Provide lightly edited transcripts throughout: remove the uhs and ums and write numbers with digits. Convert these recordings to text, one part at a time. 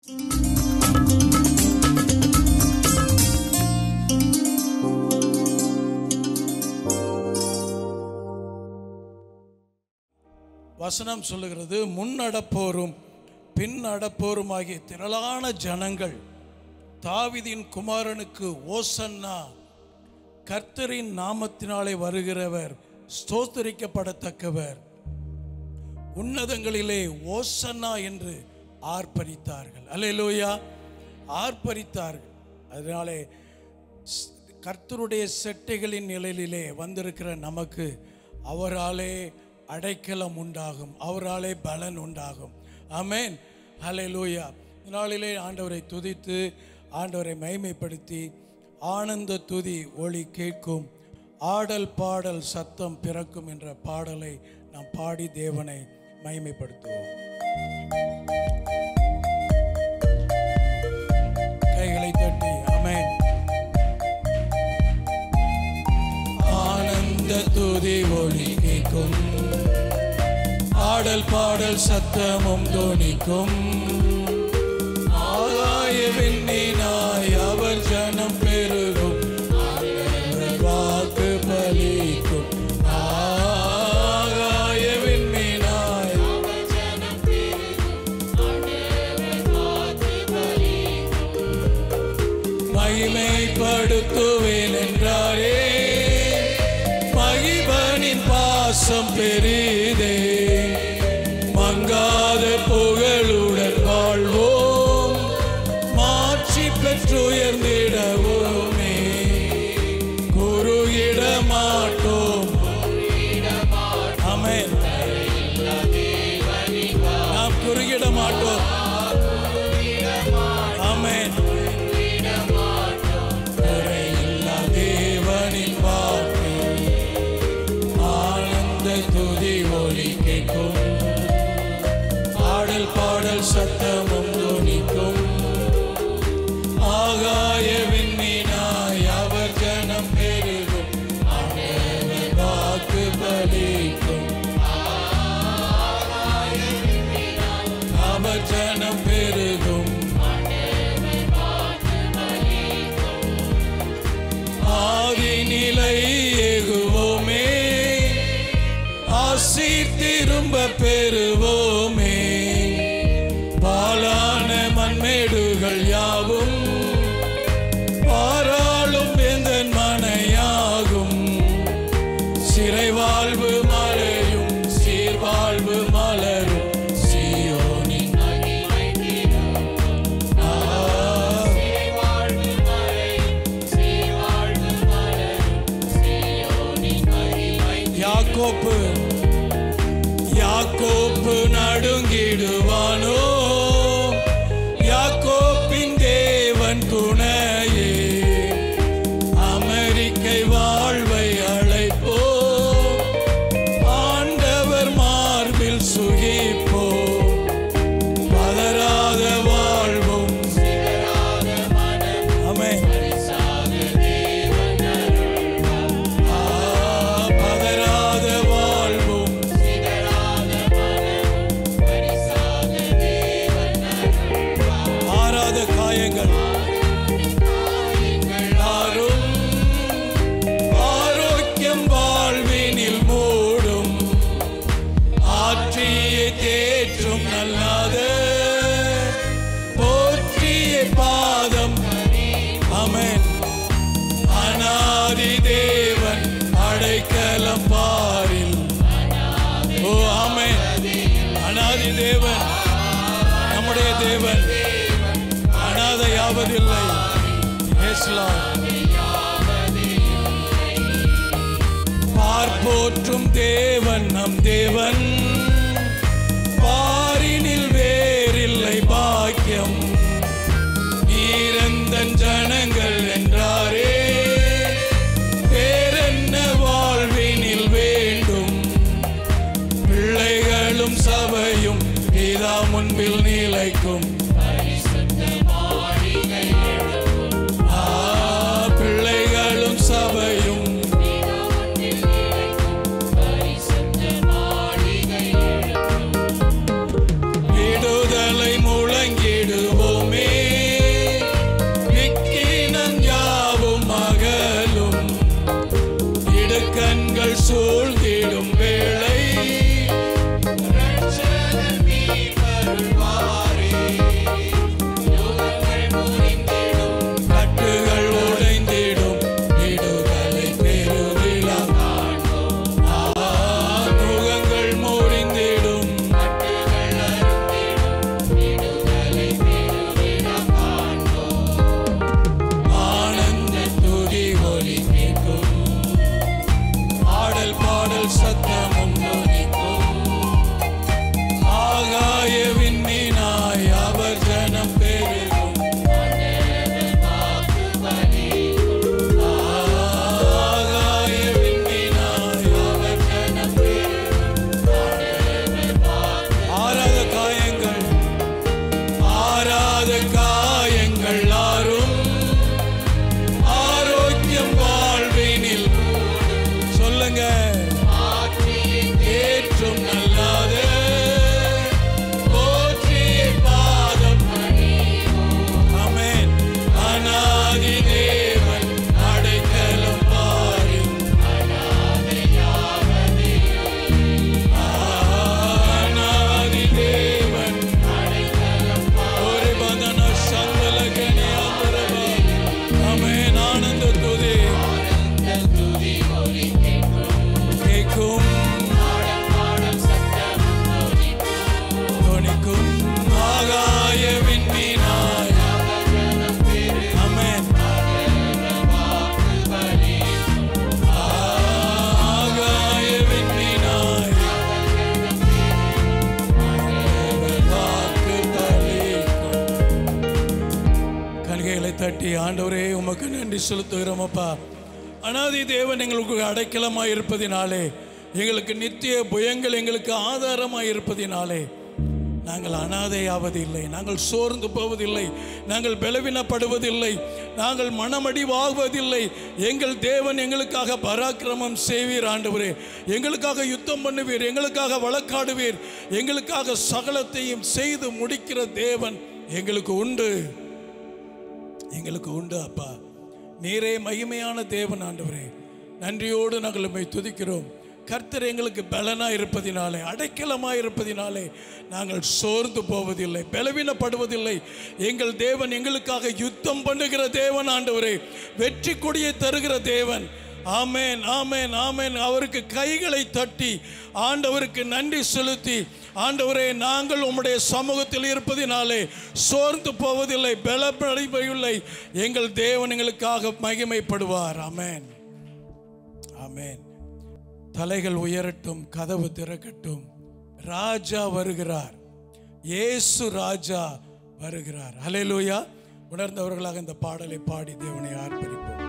வசனம் சொல்லுகிறது, முன்னடப்போரும் பின் நடப்போருமாகிய திரளான ஜனங்கள் தாவீதின் குமாரனுக்கு ஓசன்னா, கர்த்தரின் நாமத்தினாலே வருகிறவர் ஸ்தோத்திரிக்கப்படத்தக்கவர், உன்னதங்களிலே ஓசன்னா என்று ஆர்ப்பரித்தார்கள். அல்லேலூயா, ஆர்ப்பரித்தார்கள். அதனாலே கர்த்தருடைய செட்டைகளின் நிழலிலே வந்திருக்கிற நமக்கு அவராலே அடைக்கலம் உண்டாகும், அவராலே பலன் உண்டாகும். ஆமென், அல்லேலூயா. இதனாலே ஆண்டவரை துதித்து ஆண்டவரை மகிமைப்படுத்தி ஆனந்த துதி ஒளி கேட்கும், ஆடல் பாடல் சத்தம் பிறக்கும் என்ற பாடலை நாம் பாடி தேவனை மகிமைப்படுத்துவோம். கைகளை தட்டி ஆமென். ஆனந்த துதி ஒளி கேட்கும், ஆடல் பாடல் சத்தமும் தோனிக்கும், ஆகாய விண்ணினாய் அவர் ஜனம் பெருகும், வாக்கு பலிக்கும். ஆகாய விண்ணினாய் அவர் ஜனம் பெருகும், வாக்கு பலிக்கும். மகிமைப்படுத்துவேன் என்றாரே, மகிபனின் பாசம் பெரிதே, மங்காத புகழுடன் வாழ்வோம், மாற்றி பெற்று உயர்ந்திடவோமே, குறுகிட மாட்டோம். ஆமென், நாம் குறுகிட மாட்டோம். ஆமென், குறையில்லா தேவனின் வாக்கு, ஆனந்த துதி ஒலி கேட்கும், ஆடல் பாடல் சத்தமும் தோனிக்கும், ஆகாய விண்ணினாய் அவர் ஜனம் பெருகும், ஆண்டவர் வாக்கு பலிக்கும். அவர் ஜனம் பெருகும், ஆதி நிலை ஏகுவோமே, ஆசீர் திரும்ப பெறுவோமே, பாலான மண்மேடுகள் யாவும் பாராளும் எந்தன் மனையாகும், சிறை வாழ்வு மலையும் சீர்வாழ்வு மலரும் சீயோனின் யாக்கோப்பு யாக்கோப்பு நடுங்கிடுவானோ, யாக்கோப்பின் தேவன் துணையே, அமெரிக்கை வாழ்வை அழைப்போ, ஆண்டவர் மார்பில் சுகிப்போ, பதறாத வாழ்வும் ஆமென், பதறாத வாழ்வும், ஆறாத காயங்கள் ஆறும், ஆரோக்கியம் வாழ்வினில் மூடும், ஆற்றிய தேற்றும் நல்லாத போற்றிய பாதம். ஆமென், அநாதி தேவன் அடைக்கலம் பாரில். ஓ ஆமென், அநாதி தேவன் நம்முடைய தேவன், அநாதையாவதில்லை. S Lord. பார்ப்போற்றும் தேவன் நம் தேவன், பாரினில் வேறில்லை பாக்கியம், நீரந்தன் ஜனங்கள் என்றாரே, வேறென்ன வாழ்வினில் வேண்டும், பிள்ளைகளும் சபையும் பிதா முன்பில் நிலைக்கும், பிள்ளைகளும் சபையும் விடுதலை முழங்கிடுவோம், தட்டி ஆண்டவரே உமக்கு நன்றி செலுத்துகிறோம் அப்பா. அனாதி தேவன் எங்களுக்கு அடைக்கலமாக இருப்பதினாலே, எங்களுக்கு நித்திய புயங்கள் எங்களுக்கு ஆதாரமாக இருப்பதினாலே நாங்கள் அனாதையாவது இல்லை, நாங்கள் சோர்ந்து போவதில்லை, நாங்கள் பலவீனப்படுவதில்லை, நாங்கள் மனமடிவாகுவதில்லை. எங்கள் தேவன் எங்களுக்காக பராக்கிரமம் செய்வீர் ஆண்டவரே, எங்களுக்காக யுத்தம் பண்ணுவீர், எங்களுக்காக வழக்காடுவீர், எங்களுக்காக சகலத்தையும் செய்து முடிக்கிற தேவன் எங்களுக்கு உண்டு, எங்களுக்கு உண்டு அப்பா. நீரே மகிமையான தேவன் ஆண்டவரே. நன்றியோடு நாங்கள் உம்மை துதிக்கிறோம். கர்த்தர் எங்களுக்கு பலனாக இருப்பதினாலே, அடைக்கலமாக இருப்பதினாலே நாங்கள் சோர்ந்து போவதில்லை, பலவீனப்படுவதில்லை. எங்கள் தேவன் எங்களுக்காக யுத்தம் பண்ணுகிற தேவன் ஆண்டவரே, வெற்றி கொடியை தருகிற தேவன். ஆமேன், ஆமேன், ஆமேன். அவருக்கு கைகளை தட்டி ஆண்டவருக்கு நன்றி செலுத்தி, ஆண்டவரே நாங்கள் உம்முடைய சமூகத்தில் இருப்பதினாலே சோர்ந்து போவதில்லை, பலப்படைவதில்லை. எங்கள் தேவன் எங்களுக்காக மகிமைப்படுவார். ஆமேன், ஆமேன். தலைகள் உயரட்டும், கதவு திறக்கட்டும். ராஜா வருகிறார், இயேசு ராஜா வருகிறார். ஹல்லேலூயா. உணர்ந்தவர்களாக இந்த பாடலை பாடி தேவனை ஆர்ப்பரிப்போம்.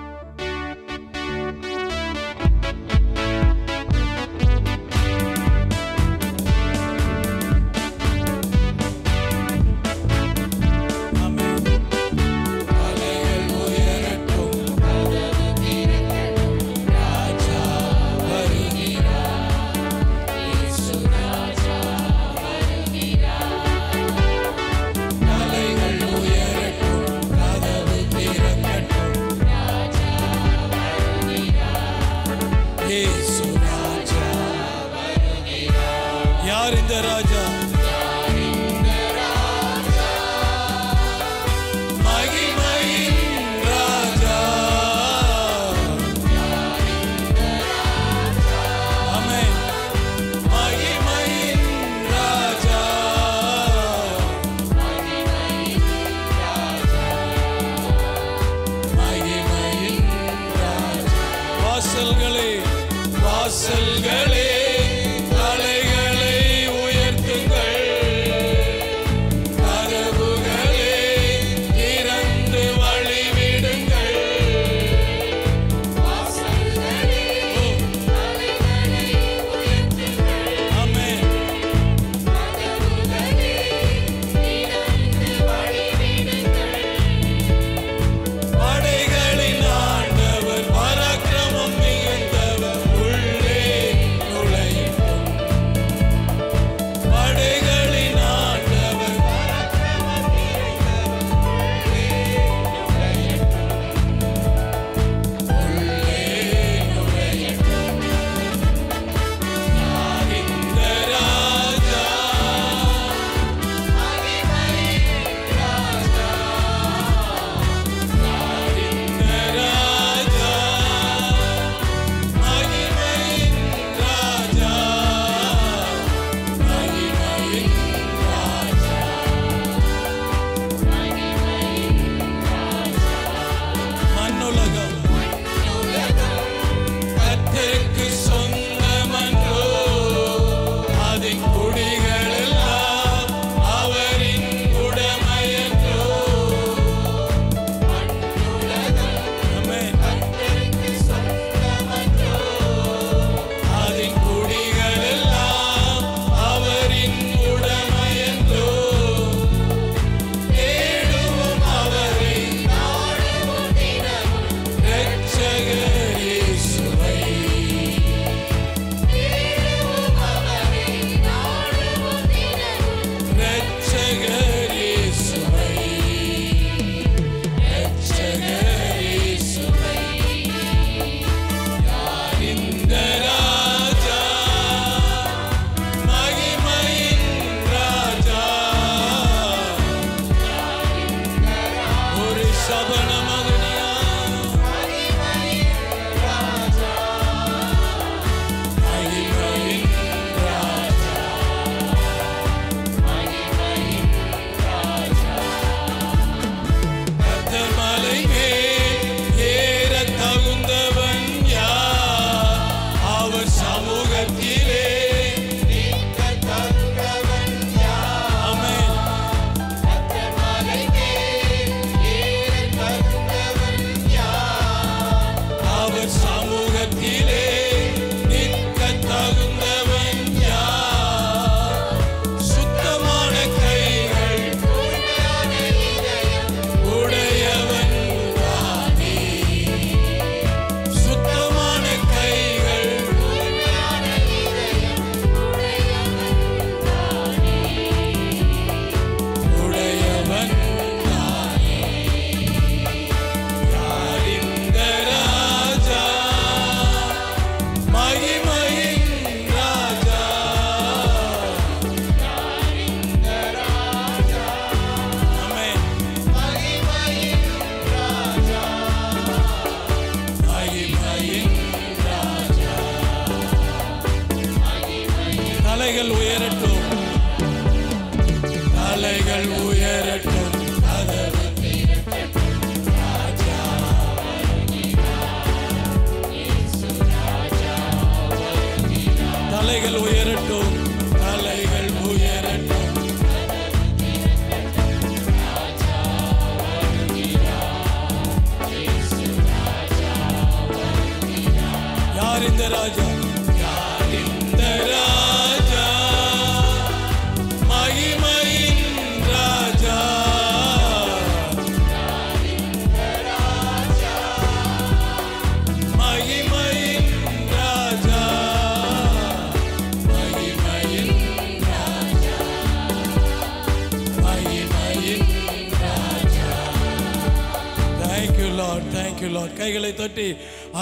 Lord, thank you Lord. கைகளை தட்டி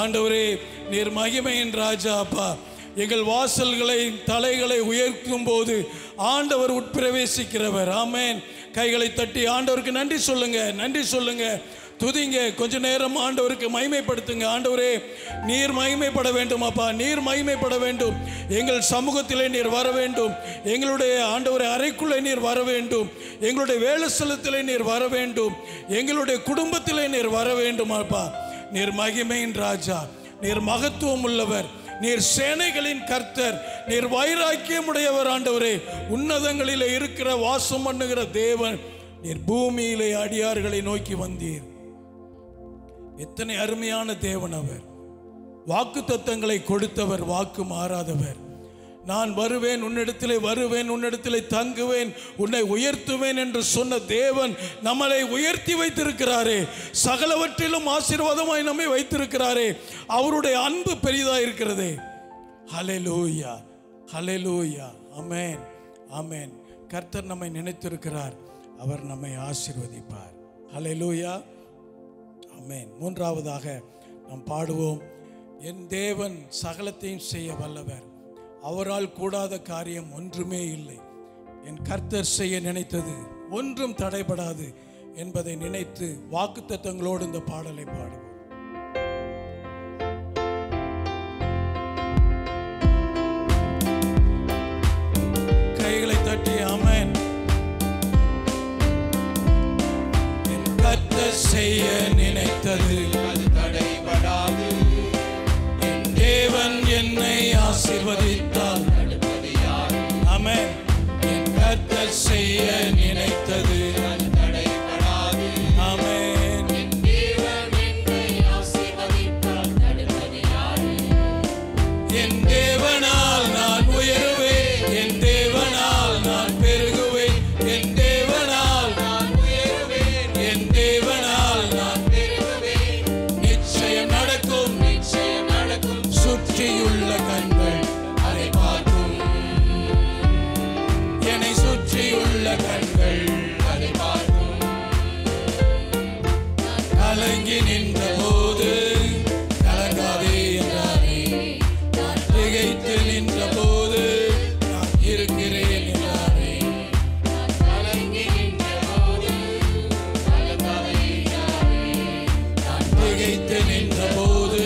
ஆண்டவரே, நீர் மகிமையின் ராஜா அப்பா. எங்கள் வாசல்களை தலைகளை உயர்த்தும் போது ஆண்டவர் உட்பிரவேசிக்கிறவர். ஆமென். கைகளை தட்டி ஆண்டவருக்கு நன்றி சொல்லுங்க, நன்றி சொல்லுங்க, துதிங்க. கொஞ்ச நேரம் ஆண்டவருக்கு மகிமைப்படுத்துங்க. ஆண்டவரே, நீர் மகிமைப்பட வேண்டும் அப்பா, நீர் மகிமைப்பட வேண்டும். எங்கள் சமூகத்திலே நீர் வர வேண்டும். எங்களுடைய ஆண்டவரே அறைக்குள்ளே நீர் வர வேண்டும். எங்களுடைய வேலை ஸ்தலத்திலே நீர் வர வேண்டும். எங்களுடைய குடும்பத்திலே நீர் வர வேண்டும் அப்பா. நீர் மகிமையின் ராஜா, நீர் மகத்துவம் உள்ளவர், நீர் சேனைகளின் கர்த்தர், நீர் வைராக்கியம் உடையவர். ஆண்டவரே, உன்னதங்களிலே இருக்கிற வாசம் பண்ணுகிற தேவன், நீர் பூமியிலே அடியார்களை நோக்கி வந்தீர். எத்தனை அருமையான தேவன் அவர். வாக்கு தத்தங்களை கொடுத்தவர், வாக்கு மாறாதவர். நான் வருவேன், உன்னிடத்திலே வருவேன், உன்னிடத்திலே தங்குவேன், உன்னை உயர்த்துவேன் என்று சொன்ன தேவன் நம்மளை உயர்த்தி வைத்திருக்கிறாரே. சகலவற்றிலும் ஆசீர்வாதமாய் நம்மை வைத்திருக்கிறாரே. அவருடைய அன்பு பெரிதாக இருக்கிறதே. ஹல்லேலூயா, ஹல்லேலூயா. ஆமென், ஆமென். கர்த்தர் நம்மை நினைத்திருக்கிறார், அவர் நம்மை ஆசீர்வதிப்பார். ஹல்லேலூயா, ஆமென். மூன்றாவதாக நாம் பாடுவோம், என் தேவன் சகலத்தையும் செய்ய வல்லவர், அவரால் கூடாத காரியம் ஒன்றுமே இல்லை. என் கர்த்தர் செய்ய நினைத்தது ஒன்றும் தடைபடாது என்பதை நினைத்து வாக்குத்தத்தங்களோடு இந்த பாடலை பாடுவோம். கைகளை தட்டி ஆமென். என் கர்த்தர் செய்ய நினைத்தது அது தடைபடாது. என் தேவன் என்னை ஆசீர்வதித்தால் ஆமென். என் கர்த்தர் செய்ய நினைத்தது அது தடைபடாது. ஆமென். என் தேவன் என்னை ஆசீர்வதித்தால் தடுப்பது யாரு? என் தேவனால் நான் உயருவேன், என் தேவனால் நான் பெருகுவேன், என் தேவனால் நான் உயருவேன், என் தேவனால் நான் பெருகுவேன். நிச்சயம் நடக்கும், நிச்சயம் நடக்கும். சுற்றியுள்ள கண்கள் அதை பார்க்கும், என்னை சுற்றியுள்ள கண்கள் அதை பார்க்கும். கலங்கி நின்ற போது கலங்காதே என்றாரே, நான் திகைத்து நின்ற போது நான் இருக்கிறேன் என்றாரே. கலங்கி நின்ற போது கலங்காதே என்றாரே, நான் திகைத்து நின்ற போது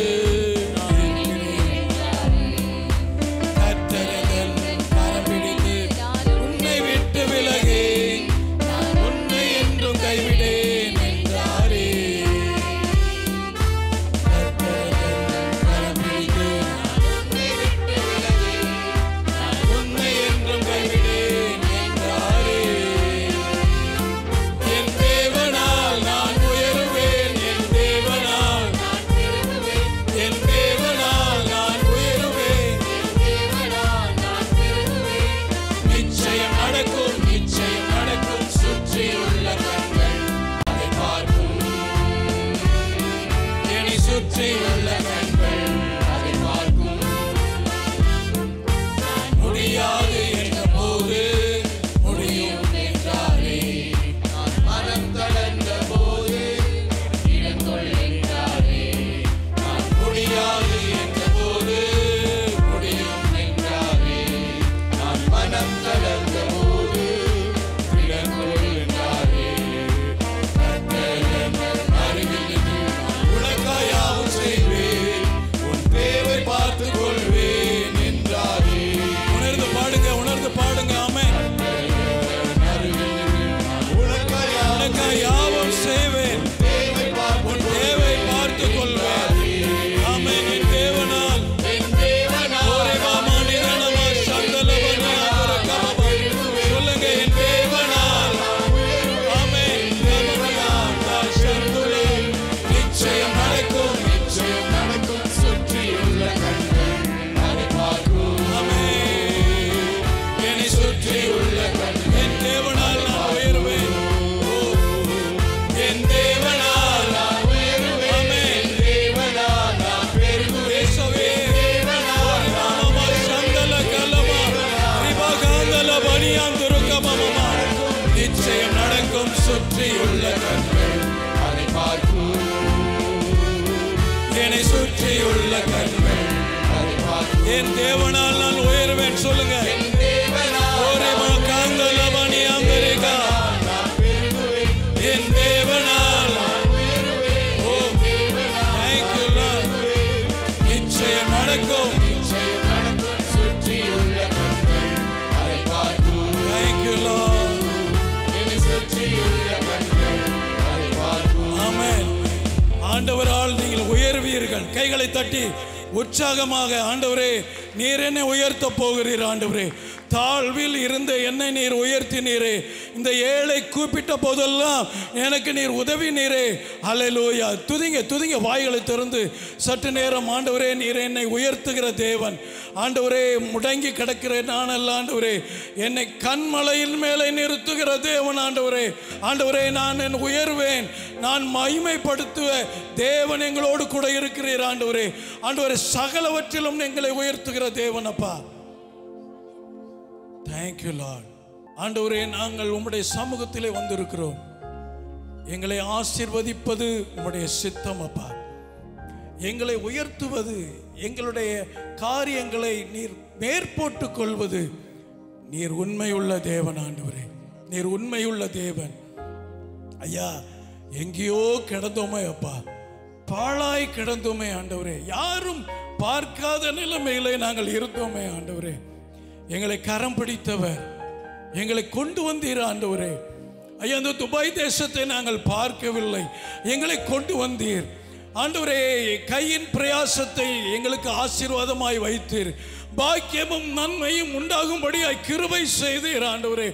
நிச்சயம் நடக்கும். சுற்றியுள்ள கண்கள் அதை பார்க்கும். என்னை சுற்றியுள்ள கண்கள் என் தேவனால் நான் உயர்வேன். சொல்லுங்க. ஒரே காங்கலமணி அமெரிக்கா என் தேவனால். ஓ thank you Lord. நிச்சயம் நடக்கும். Thank you Lord. ஆமென். ஆண்டவரால் நீங்கள் உயர்வீர்கள். கைகளை தட்டி உற்சாகமாக, ஆண்டவரே நீர் என்னை உயர்த்த போகிறீர். ஆண்டவரே தாழ்வில் இருந்த என்னை நீர் உயர்த்தினீரே. இந்த ஏழை கூப்பிட்ட போதெல்லாம் எனக்கு நீர் உதவி நீரே. அல்லேலூயா. துதிங்க துதிங்க, வாய்களை திறந்து சற்று நேரம். ஆண்டவரே நீர் என்னை உயர்த்துகிற தேவன். ஆண்டவரே முடங்கி கிடக்கிற நான் அல்ல ஆண்டவரே, என்னை கண்மலையின் மேலே நிறுத்துகிற தேவன். ஆண்டவரே ஆண்டவரே நான் என் உயர்வேன், நான் மகிமைப்படுத்துவ தேவன் எங்களோடு கூட இருக்கிறீர். ஆண்டவரே ஆண்டவரே சகலவற்றிலும் எங்களை உயர்த்துகிற தேவன். அப்பா Thank you Lord. ஆண்டவரே நாங்கள் உம்முடைய சமூகத்திலே வந்திருக்கிறோம். எங்களை ஆசீர்வதிப்பது உம்முடைய சித்தம் அப்பா. எங்களை உயர்த்துவது, எங்களுடைய காரியங்களை நீர் மேற்போட்டுக் கொள்வது. நீர் உண்மையுள்ள தேவன் ஆண்டவரே, நீர் உண்மையுள்ள தேவன். ஐயா எங்கேயோ கிடந்தோமே அப்பா, பாழாய் கிடந்தோமே ஆண்டவரே, யாரும் பார்க்காத நிலைமையிலே நாங்கள் இருந்தோமே ஆண்டவரே. எங்களை கரம் பிடித்தவர், எங்களை கொண்டு வந்தீர் ஆண்டவரே. ஐயா அந்த துபாய் தேசத்தை நாங்கள் பார்க்கவில்லை, எங்களை கொண்டு வந்தீர் ஆண்டவரே. கையின் பிரயாசத்தை எங்களுக்கு ஆசீர்வாதமாய் வைத்தீர். பாக்கியமும் நன்மையும் உண்டாகும்படியாய் கிருபை செய்தீர் ஆண்டவரே.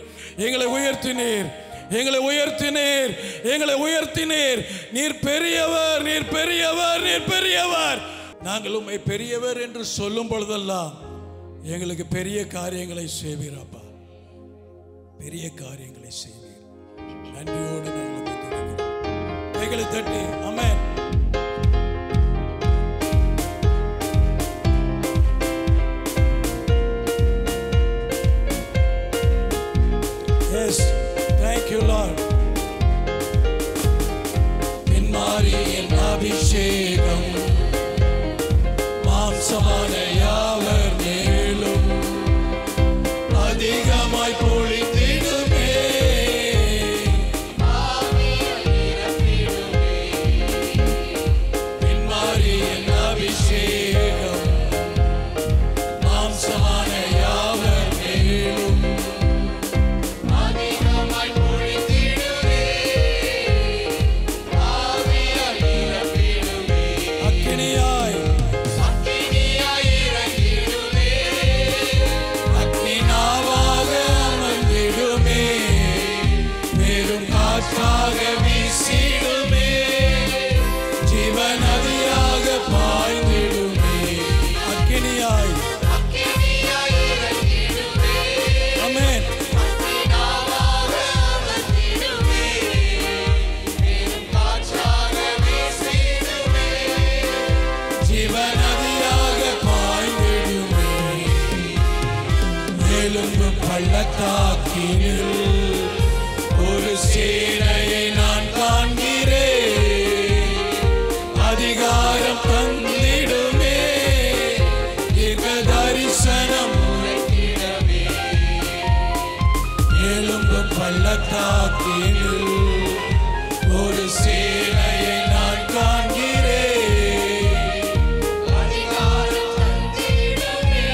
எங்களை உயர்த்தினீர், எங்களை உயர்த்தினீர், எங்களை உயர்த்தினீர். நீர் பெரியவர், நீர் பெரியவர், நீர் பெரியவர். நாங்கள் உம்மை பெரியவர் என்று சொல்லும் பொழுதெல்லாம் எங்களுக்கு பெரிய காரியங்களை செய்வீராப்பா, பெரிய காரியங்களை செய்வீர். நன்றியோடு நாங்கள் கைகளை தட்டி ஆமென். Yes, thank you Lord. பின்மாரியின் அபிஷேகம் மாம்சமான யாவர் மேலும் அதிகமாய் பொழிந்திடுமே. பின்மாரியின் அபிஷேகம் மாம்சமான யாவர் மேலும் அதிகமாய் பொழிந்திடுமே. ஆவியாய் நிரப்பிடுமே. அக்கினியாய் இறங்கிடுமே. அக்கினியாவாக அமர்ந்திடுமே. பெரும் காற்றாக வீசிடுமே. ஜீவநதியாக பாய்ந்திடுமே. அக்கினியாய் இறங்கிடுமே. ஆமென். அக்கினியாவாக அமர்ந்திடுமே. பெரும் காற்றாக வீசிடுமே. ஜீவநதியாக பாய்ந்திடுமே. எலும்பு பள்ளத்தாக்கினில் ஒரு சேனையை நான் காண்கிறேன். அதிகாரம் தந்திடுமே. தீர்க்க தரிசனம் உரைத்திடவே. எலும்பு பள்ளத்தாக்கினில் ஒரு சேனையை நான் காண்கிறேன். அதிகாரம் தந்திடுமே.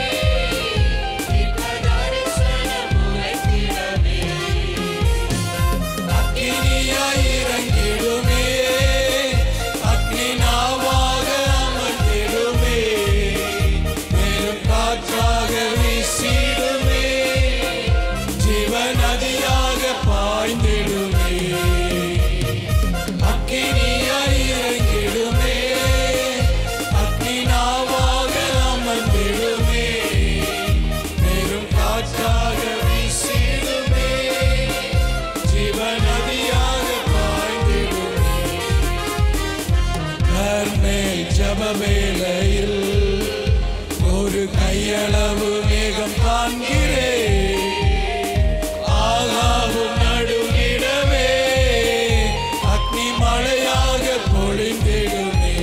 தீர்க்க தரிசனம் உரைத்திடவே. அக்கினியாய் இறங்கிடுமே. அக்கினியாவாக அமர்ந்திடுமே. பெரும் காற்றாக வீசிடுமே. ஜீவநதியாக பாய்ந்திடுமே. அக்கினியாய் இறங்கிடுமே. அக்கினியாவாக அமர்ந்திடுமே. பெரும் காற்றாக வீசிடுமே. ஜீவநதியாக பாய்ந்திடுமே. கர்மேல் ஜப வேளையில் ஒரு கையளவு மேகம் காண்கிறேன். ஆகாவும் நடுங்கிடவே. அக்னி மழையாக பொழிந்திடுமே.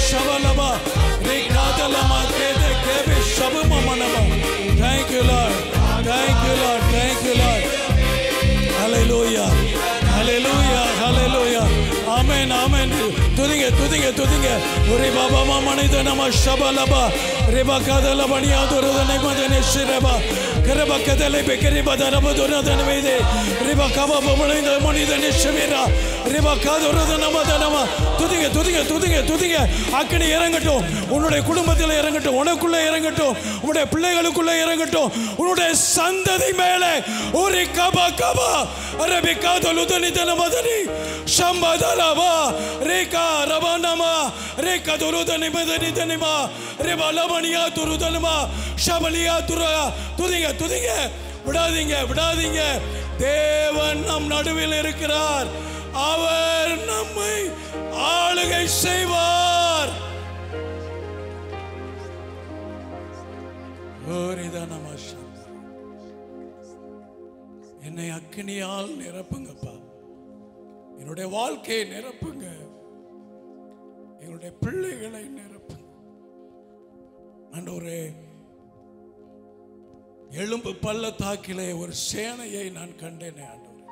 shabalaba rikadalama kede kebe shabuma manaba. Thank you Lord, thank you Lord, thank you Lord. Hallelujah, hallelujah, hallelujah. Amen, amen. துதிங்க துதிங்க துதிங்க. ஒரே பாபா மனித நம ஷபலபா ரெபா கதல பணியா துரதனை மதனே சிரபா கரபா கதலை பெக்கரி பதரப துரதன வேதே ரெபா கபா மனித மனித நிஷமீரா ரெபா கதரதன மதனம. துதிங்க துதிங்க துதிங்க துதிங்க. அக்கினி இறங்கட்டும், உன்னுடைய குடும்பத்தில் இறங்கட்டும், உனக்குள்ள இறங்கட்டும், உன்னுடைய பிள்ளைகளுக்குள்ள இறங்கட்டும், உன்னுடைய சந்ததி மேலே ஒரு கபா கபா அரபி கதலுதனி தன மதனி ஷம்பதலபா ரேகா ரபனமா ரேகா துருதனி மதனி தனிமா ரெபா லபனியா துருதனமா ஷபலியா துரா. துதிங்க துதிங்க, விடாதீங்க விடாதீங்க. தேவன் நம் நடுவில் இருக்கிறார், அவர் நம்மை ஆளுகை செய்வார். என்னை அக்கினியால் நிரப்புங்கப்பா, என்னுடைய வாழ்க்கையை நிரப்புங்க, என்னுடைய பிள்ளைகளை நிரப்புங்க ஆண்டவரே. எலும்பு பள்ளத்தாக்கிலே ஒரு சேனையை நான் கண்டேனே ஆண்டவரே,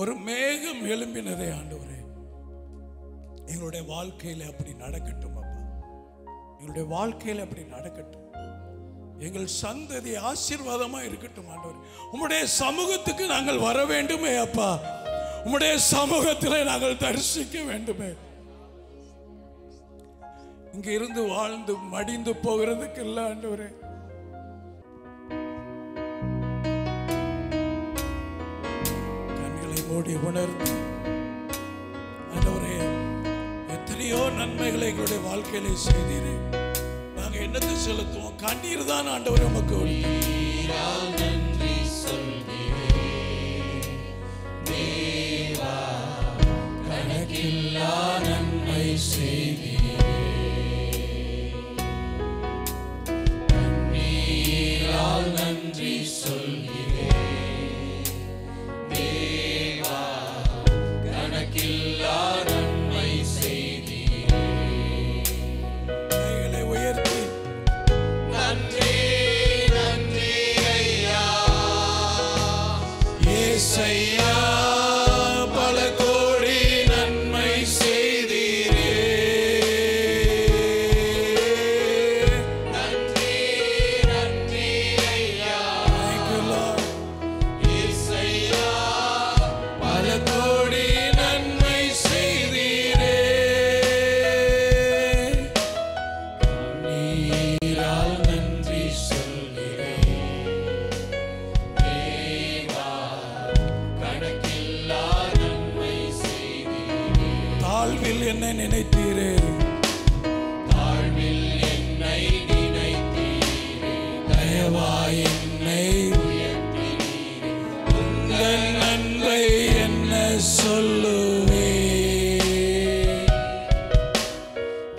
ஒரு மேகம் எழும்பினதே ஆண்டவரே. எங்களுடைய வாழ்க்கையில அப்படி நடக்கட்டும் அப்பா, எங்களுடைய வாழ்க்கையில அப்படி நடக்கட்டும். எங்கள் சந்ததி ஆசீர்வாதமா இருக்கட்டும் ஆண்டவரே. உம்முடைய சமூகத்துக்கு நாங்கள் வர வேண்டுமே அப்பா, உம்முடைய சமூகத்தில் நாங்கள் தரிசிக்க வேண்டுமே. இங்க இருந்து வாழ்ந்து மடிந்து போகிறதுக்கு இல்ல ஆண்டவரே. கண்களை மூடி உணர்ந்து ஆண்டவரே, எத்தனையோ நன்மைகளை எங்களுடைய வாழ்க்கையில செய்தீரே, நாங்க என்னத்தை செலுத்துவோம்? கண்ணீர் தான் ஆண்டவரே உமக்கு நன்றி சொல்கிறேன் தேவா, கணக்கில்லா நன்மை செய்தீரே. கண்ணீரால் நன்றி சொல்கிறேன் தேவா, கணக்கில்லா நன்மை செய்தீரே. கைகளை உயர்த்தி நன்றி நன்றி ஐயா ஏசையா, பல கோடி நன்மை செய்தீரே. நன்றி நன்றி ஐயா ஏசையா, பல கோடி நன்மை செய்தீரே. நீரால் நன்றி சொல்கிறேன் தேவா, கணக்கில்லா நன்மை செய்தீரே. தாழ்வில் என்னை நினைத்தீரே, தாழ்வில் என்னை நினைத்தீரே, தயவாய் என்னை உயர்த்தினீரே. உங்கள் நன்மை என்ன சொல்லுவே,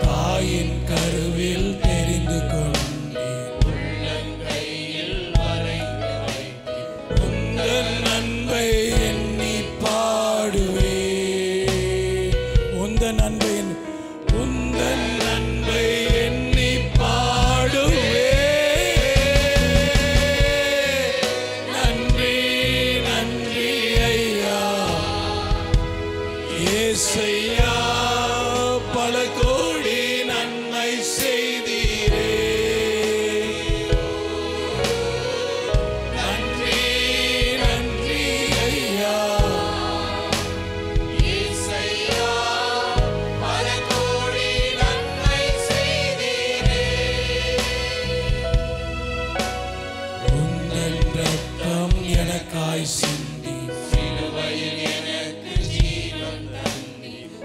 தாயின் கருவில் தெரிந்து கொண்டீர், உள்ளங்கையில் வரைந்து வைத்தீர். உங்கள் நன்மை எண்ணி பாடுவே, உந்த நன்மை எண்ணி பாடுவே. நன்றி நன்றி ஐயா ஏசையா, பல கோடி நன்மை செய்தீரே. நன்றி நன்றி ஐயா ஏசையா, பல கோடி நன்மை செய்தீரே. உந்தன் ரத்தம் எனக்காய் சிந்தி, சிலுவையில் எனக்கு ஜீவன் தந்தீர்.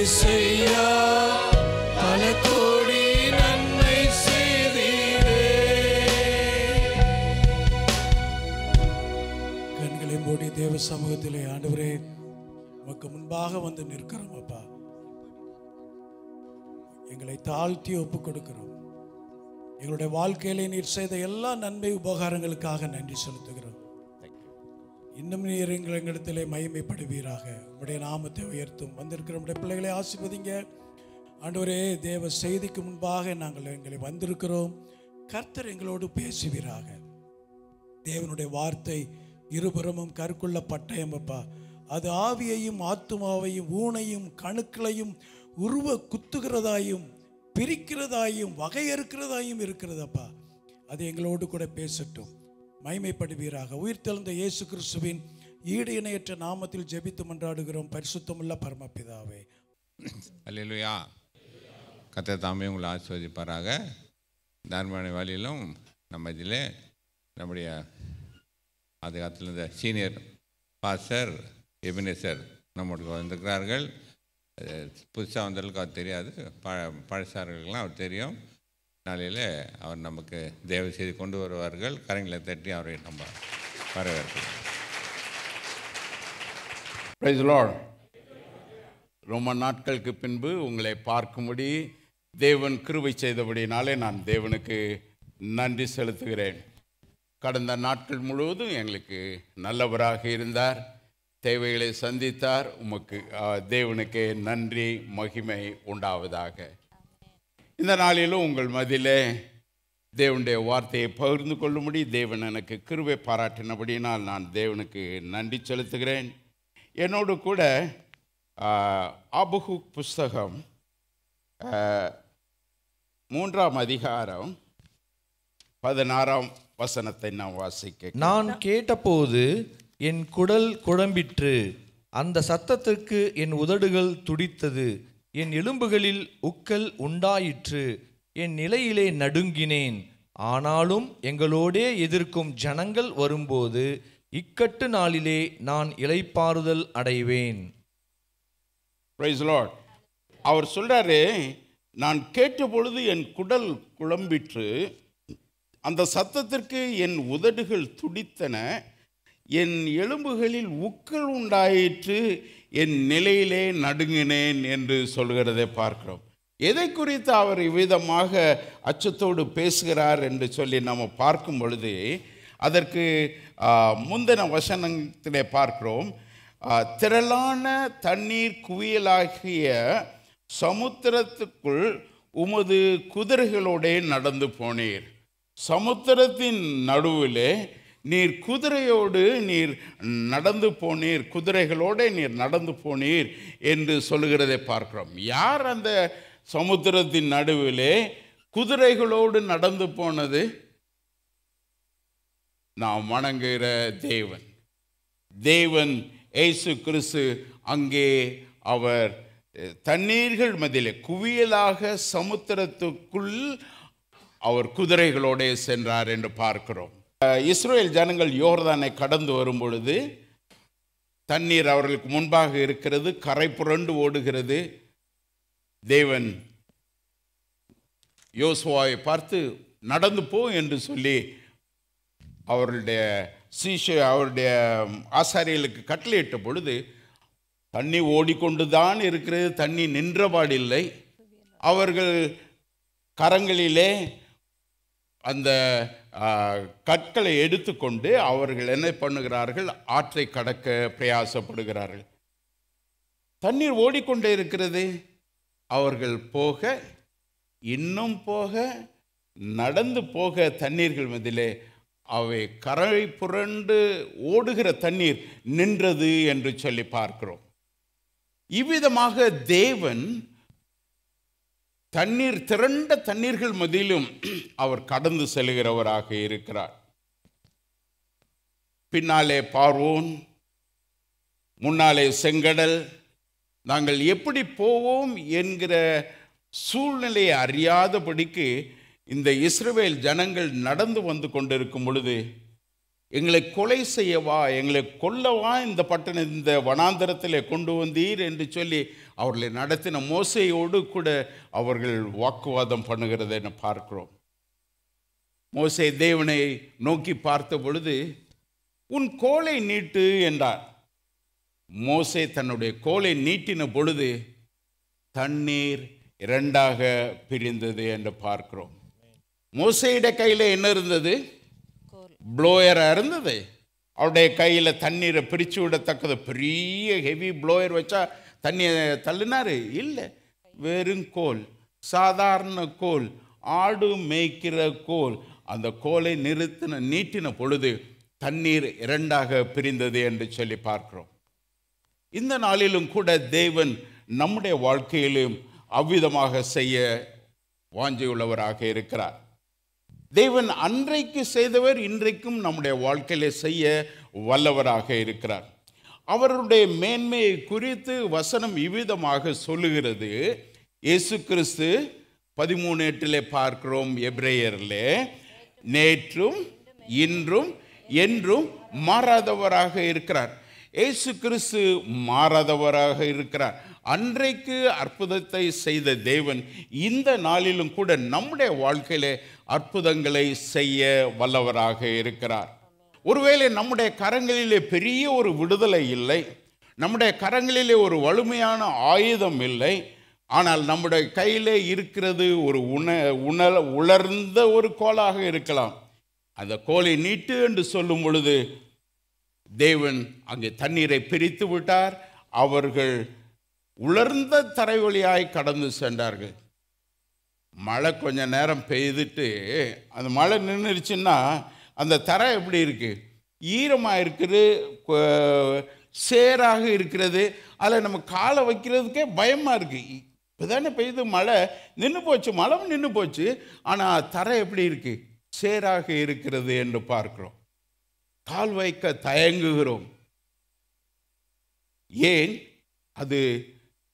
ஏசையா பல கோடி நன்மை செய்தீரே. கண்களை மூடி தேவ சமூகத்திலே ஆண்டவரே உமக்கு முன்பாக வந்து நிற்கிறோம் அப்பா. எங்களை தாழ்த்தி ஒப்பு கொடுக்கிறோம். எங்களுடைய வாழ்க்கையிலே நீர் செய்த எல்லா நன்மை உபகாரங்களுக்காக நன்றி செலுத்துகிறோம். இன்னும் நீர் எங்களிடத்திலே மகிமைப்படுவீராக. உடைய நாமத்தை உயர்த்தும். வந்திருக்கிற நம்முடைய பிள்ளைகளை ஆசீர்வதிங்க ஆண்டவரே. தேவ செய்திக்கு முன்பாக நாங்கள் எங்களை வந்திருக்கிறோம். கர்த்தர் எங்களோடு பேசுவீராக. தேவனுடைய வார்த்தை இருபுறமும் கருக்குள்ள பட்டயம் அப்பா. அது ஆவியையும் ஆத்துமாவையும் ஊனையும் கணுக்களையும் உருவ குத்துகிறதாயும் பிரிக்கிறதாயும் வகையறுக்கிறதாயும் இருக்கிறதப்பா. அது எங்களோடு கூட பேசட்டும். மகிமைப்படுவீராக. உயிர்த்தெழுந்த இயேசு கிறிஸ்துவின் ஈடு இணையற்ற நாமத்தில் ஜெபித்து மன்றாடுகிறோம் பரிசுத்தமுள்ள பரமபிதாவே. அல்லேலூயா. கர்த்தர் தாமே உங்களை ஆசீர்வதிப்பாராக. தர்மனை வழியிலும் நம்ம இதில் நம்முடைய அது காலத்தில் இருந்த சீனியர் பாஸ்டர் எபினேசர் நம்மளுக்கு வந்திருக்கிறார்கள். புதுசாக வந்தவர்களுக்கு அவர் தெரியாது, பழசார்களுக்கெல்லாம் அவர் தெரியும். நாளையில் அவர் நமக்கு தேவ செய்தி கொண்டு வருவார்கள். கரங்களை தட்டி அவரை நம்ம வரவேற்கிறோம். Praise the Lord. ரொம்ப நாட்களுக்கு பின்பு உங்களை பார்க்கும்படி தேவன் கிருபை செய்தபடினாலே நான் தேவனுக்கு நன்றி செலுத்துகிறேன். கடந்த நாட்கள் முழுவதும் எங்களுக்கு நல்லவராக இருந்தார், தேவைகளை சந்தித்தார். உமக்கு தேவனுக்கே நன்றி மகிமை உண்டாவதாக. இந்த நாளிலும் உங்கள் மத்தியிலே தேவனுடைய வார்த்தையை பகிர்ந்து கொள்ளும்படி தேவன் எனக்கு கிருபை பாராட்டினபடினால் நான் தேவனுக்கு நன்றி செலுத்துகிறேன். என்னோடு கூட ஆபகுக் புஸ்தகம் 3ஆம் அதிகாரம் 16ஆம் வசனத்தை நான் வாசிக்க. நான் கேட்டபோது என் குடல் குழம்பிற்று, அந்த சத்தத்திற்கு என் உதடுகள் துடித்தது, என் எலும்புகளில் உக்கல் உண்டாயிற்று, என் நிலையிலே நடுங்கினேன். ஆனாலும் எங்களோடே எதிர்க்கும் ஜனங்கள் வரும்போது இக்கட்டு நாளிலே நான் இளைப்பாறுதல் அடைவேன். Praise the Lord. அவர் சொல்றாரு, நான் கேட்ட பொழுது என் குடல் குழம்பிற்று, அந்த சத்தத்திற்கு என் உதடுகள் துடித்தன, என் எலும்புகளில் உக்கல் உண்டாயிற்று, என் நிலையிலே நடுங்கினேன் என்று சொல்கிறதை பார்க்கிறோம். எதை குறித்து அவர் இவ்விதமாக அச்சத்தோடு பேசுகிறார் என்று சொல்லி நம்ம பார்க்கும் பொழுது அதற்கு முந்தின வசனத்திலே பார்க்கிறோம். திரளான தண்ணீர் குவியலாகிய சமுத்திரத்துக்குள் உமது குதிரைகளோடே நடந்து போனீர். சமுத்திரத்தின் நடுவிலே நீர் குதிரையோடு நீர் நடந்து போனீர், குதிரைகளோடு நீர் நடந்து போனீர் என்று சொல்லுகிறதை பார்க்கிறோம். யார் அந்த சமுத்திரத்தின் நடுவிலே குதிரைகளோடு நடந்து போனது? நாம் வணங்குகிற தேவன். தேவன் இயேசு கிறிஸ்து அங்கே அவர் தண்ணீர்கள் மத்தியிலே குவியலாக சமுத்திரத்துக்குள் அவர் குதிரைகளோடு சென்றார் என்று பார்க்கிறோம். இஸ்ரவேல் ஜனங்கள் யோர்தானை கடந்து வரும் பொழுது தண்ணீர் அவர்களுக்கு முன்பாக இருக்கிறது, கரை புரண்டு ஓடுகிறது. தேவன் யோசுவாவை பார்த்து நடந்து போ என்று சொல்லி அவருடைய அவருடைய ஆசாரியர்களுக்கு கட்டளையிட்ட பொழுது தண்ணி ஓடிக்கொண்டுதான் இருக்கிறது, தண்ணி நின்றபாடில்லை. அவர்கள் கரங்களிலே அந்த கற்களை எடுத்துக்கொண்டு அவர்கள் என்ன பண்ணுகிறார்கள்? ஆற்றை கடக்க பிரயாசப்படுகிறார்கள். தண்ணீர் ஓடிக்கொண்டே இருக்கிறது. அவர்கள் போக, இன்னும் போக, நடந்து போக தண்ணீர்கள் மத்தியிலே அவை கரை புரண்டு ஓடுகிற தண்ணீர் நின்றது என்று சொல்லி பார்க்கிறோம். இவ்விதமாக தேவன் தண்ணீர் திரண்ட தண்ணீர்கள் மத்தியிலும் அவர் கடந்து செல்கிறவராக இருக்கிறார். பின்னாலே பார்வோன், முன்னாலே செங்கடல். நாங்கள் எப்படி போவோம் என்கிற சூழ்நிலையை அறியாதபடிக்கு இந்த இஸ்ரவேல் ஜனங்கள் நடந்து வந்து கொண்டிருக்கும் பொழுது எங்களை கொலை செய்யவா, எங்களை கொல்லவா இந்த வனாந்தரத்தில் கொண்டு வந்தீர் என்று சொல்லி அவர்களை நடத்தின மோசேயோடு கூட அவர்கள் வாக்குவாதம் பண்ணுகிறதை பார்க்கிறோம். மோசே தேவனை நோக்கி பார்த்த பொழுது, உன் கோலை நீட்டு என்றார். மோசே தன்னுடைய கோலை நீட்டின பொழுது தண்ணீர் இரண்டாக பிரிந்தது என்று பார்க்கிறோம். மோசேயுடைய கையில் என்ன இருந்தது? ப்ளோயராக இருந்தது. அவருடைய கையில் தண்ணீரை பிரித்து விடத்தக்கது பெரிய ஹெவி ப்ளோயர் வச்சா தண்ணியை தள்ளினாரு? இல்லை, வெறும் கோல், சாதாரண கோல், ஆடு மேய்க்கிற கோல். அந்த கோலை நீட்டின பொழுது தண்ணீர் இரண்டாக பிரிந்தது என்று சொல்லி பார்க்கிறோம். இந்த நாளிலும் கூட தேவன் நம்முடைய வாழ்க்கையிலும் அவ்விதமாக செய்ய வாஞ்சையுள்ளவராக இருக்கிறார். தேவன் அன்றைக்கு செய்தவர் இன்றைக்கும் நம்முடைய வாழ்க்கையிலே செய்ய வல்லவராக இருக்கிறார். அவருடைய மேன்மையை குறித்து வசனம் இவ்விதமாக சொல்லுகிறது. இயேசு கிறிஸ்து 13:8 பார்க்கிறோம். எபிரேயரிலே, நேற்றும் இன்றும் என்றும் மாறாதவராக இருக்கிறார். இயேசு கிறிஸ்து மாறாதவராக இருக்கிறார். அன்றைக்கு அற்புதத்தை செய்த தேவன் இந்த நாளிலும் கூட நம்முடைய வாழ்க்கையிலே அற்புதங்களை செய்ய வல்லவராக இருக்கிறார். ஒருவேளை நம்முடைய கரங்களிலே பெரிய ஒரு விடுதலை இல்லை, நம்முடைய கரங்களிலே ஒரு வலிமையான ஆயுதம் இல்லை, ஆனால் நம்முடைய கையிலே இருக்கிறது ஒரு உலர்ந்த ஒரு கோலாக இருக்கலாம். அந்த கோலை நீட்டு என்று சொல்லும் பொழுது தேவன் அங்கே தண்ணீரை பிரித்து விட்டார். அவர்கள் உலர்ந்த தரை வழியாய் கடந்து சென்றார்கள். மழை கொஞ்ச நேரம் பெய்துட்டு அந்த மழை நின்றுச்சுன்னா அந்த தரை எப்படி இருக்கு? ஈரமாக இருக்குது, சேராக இருக்கிறது. அதில் நம்ம காலை வைக்கிறதுக்கே பயமாக இருக்குது. இப்போ தானே பெய்து, மழை நின்று போச்சு, மழை நின்று போச்சு, ஆனால் தரை எப்படி இருக்கு? சேராக இருக்கிறது என்று பார்க்கிறோம். கால் வைக்க தயங்குகிறோம். ஏன்? அது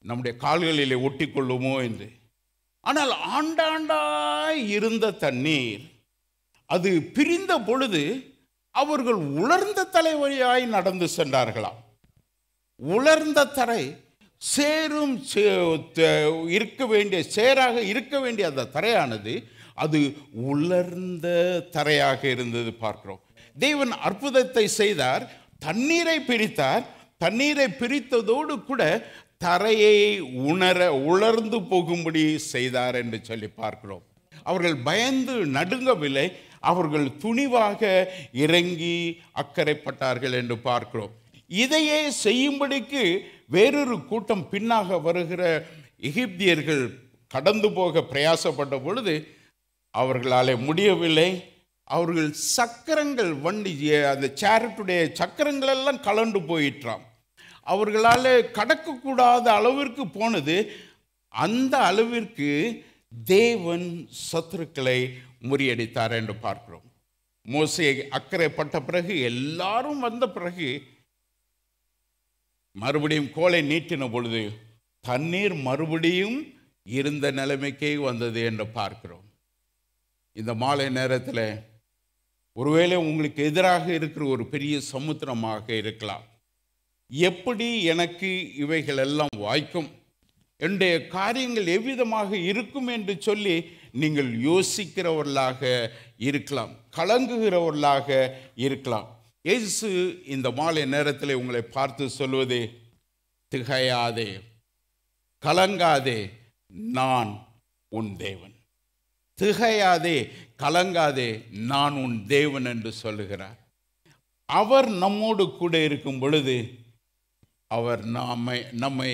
நம்முடைய கால்களிலே ஒட்டி கொள்ளுமோ என்று. ஆனால் ஆண்டாண்டாய் இருந்த தண்ணீர் அது பிரிந்த பொழுது அவர்கள் உலர்ந்த தலை வழியாய் நடந்து சென்றார்களாம். உலர்ந்த தரை, சேரும் இருக்க வேண்டிய, சேராக இருக்க வேண்டிய அந்த தரையானது அது உலர்ந்த தரையாக இருந்தது பார்க்கிறோம். தேவன் அற்புதத்தை செய்தார், தண்ணீரை பிரித்தார். தண்ணீரை பிரித்ததோடு கூட தரையை உலர்ந்து போகும்படி செய்தார் என்று சொல்லி பார்க்கிறோம். அவர்கள் பயந்து நடுங்கவில்லை, அவர்கள் துணிவாக இறங்கி அக்கறைப்பட்டார்கள் என்று பார்க்கிறோம். இதையே செய்யும்படிக்கு வேறொரு கூட்டம் பின்னாக வருகிற எகிப்தியர்கள் கடந்து போக பிரயாசப்பட்ட பொழுது அவர்களால் முடியவில்லை. அவர்கள் சக்கரங்கள், வண்டி, அந்த சேரட்டுடைய சக்கரங்கள் எல்லாம் கலண்டு போயிட்டான். அவர்களால் கடக்கக்கூடாத அளவிற்கு போனது. அந்த அளவிற்கு தேவன் சத்துருக்களை முறியடித்தார் என்று பார்க்கிறோம். மோசே அக்கறைப்பட்ட பிறகு, எல்லாரும் வந்த பிறகு மறுபடியும் கோலை நீட்டின பொழுது தண்ணீர் மறுபடியும் இருந்த நிலைமைக்கே வந்தது என்று பார்க்கிறோம். இந்த மாலை நேரத்தில் ஒருவேளை உங்களுக்கு எதிராக இருக்கிற ஒரு பெரிய சமுத்திரமாக இருக்கலாம். எப்படி எனக்கு இவைகள் எல்லாம் வாய்க்கும், என்னுடைய காரியங்கள் எவ்விதமாக இருக்கும் என்று சொல்லி நீங்கள் யோசிக்கிறவர்களாக இருக்கலாம், கலங்குகிறவர்களாக இருக்கலாம். இயேசு இந்த மாலை நேரத்தில் உங்களை பார்த்து சொல்வது, திகையாதே, கலங்காதே, நான் உன் தேவன். திகையாதே, கலங்காதே, நான் உன் தேவன் என்று சொல்லுகிறார். அவர் நம்மோடு கூட இருக்கும் பொழுது அவர் நம்மை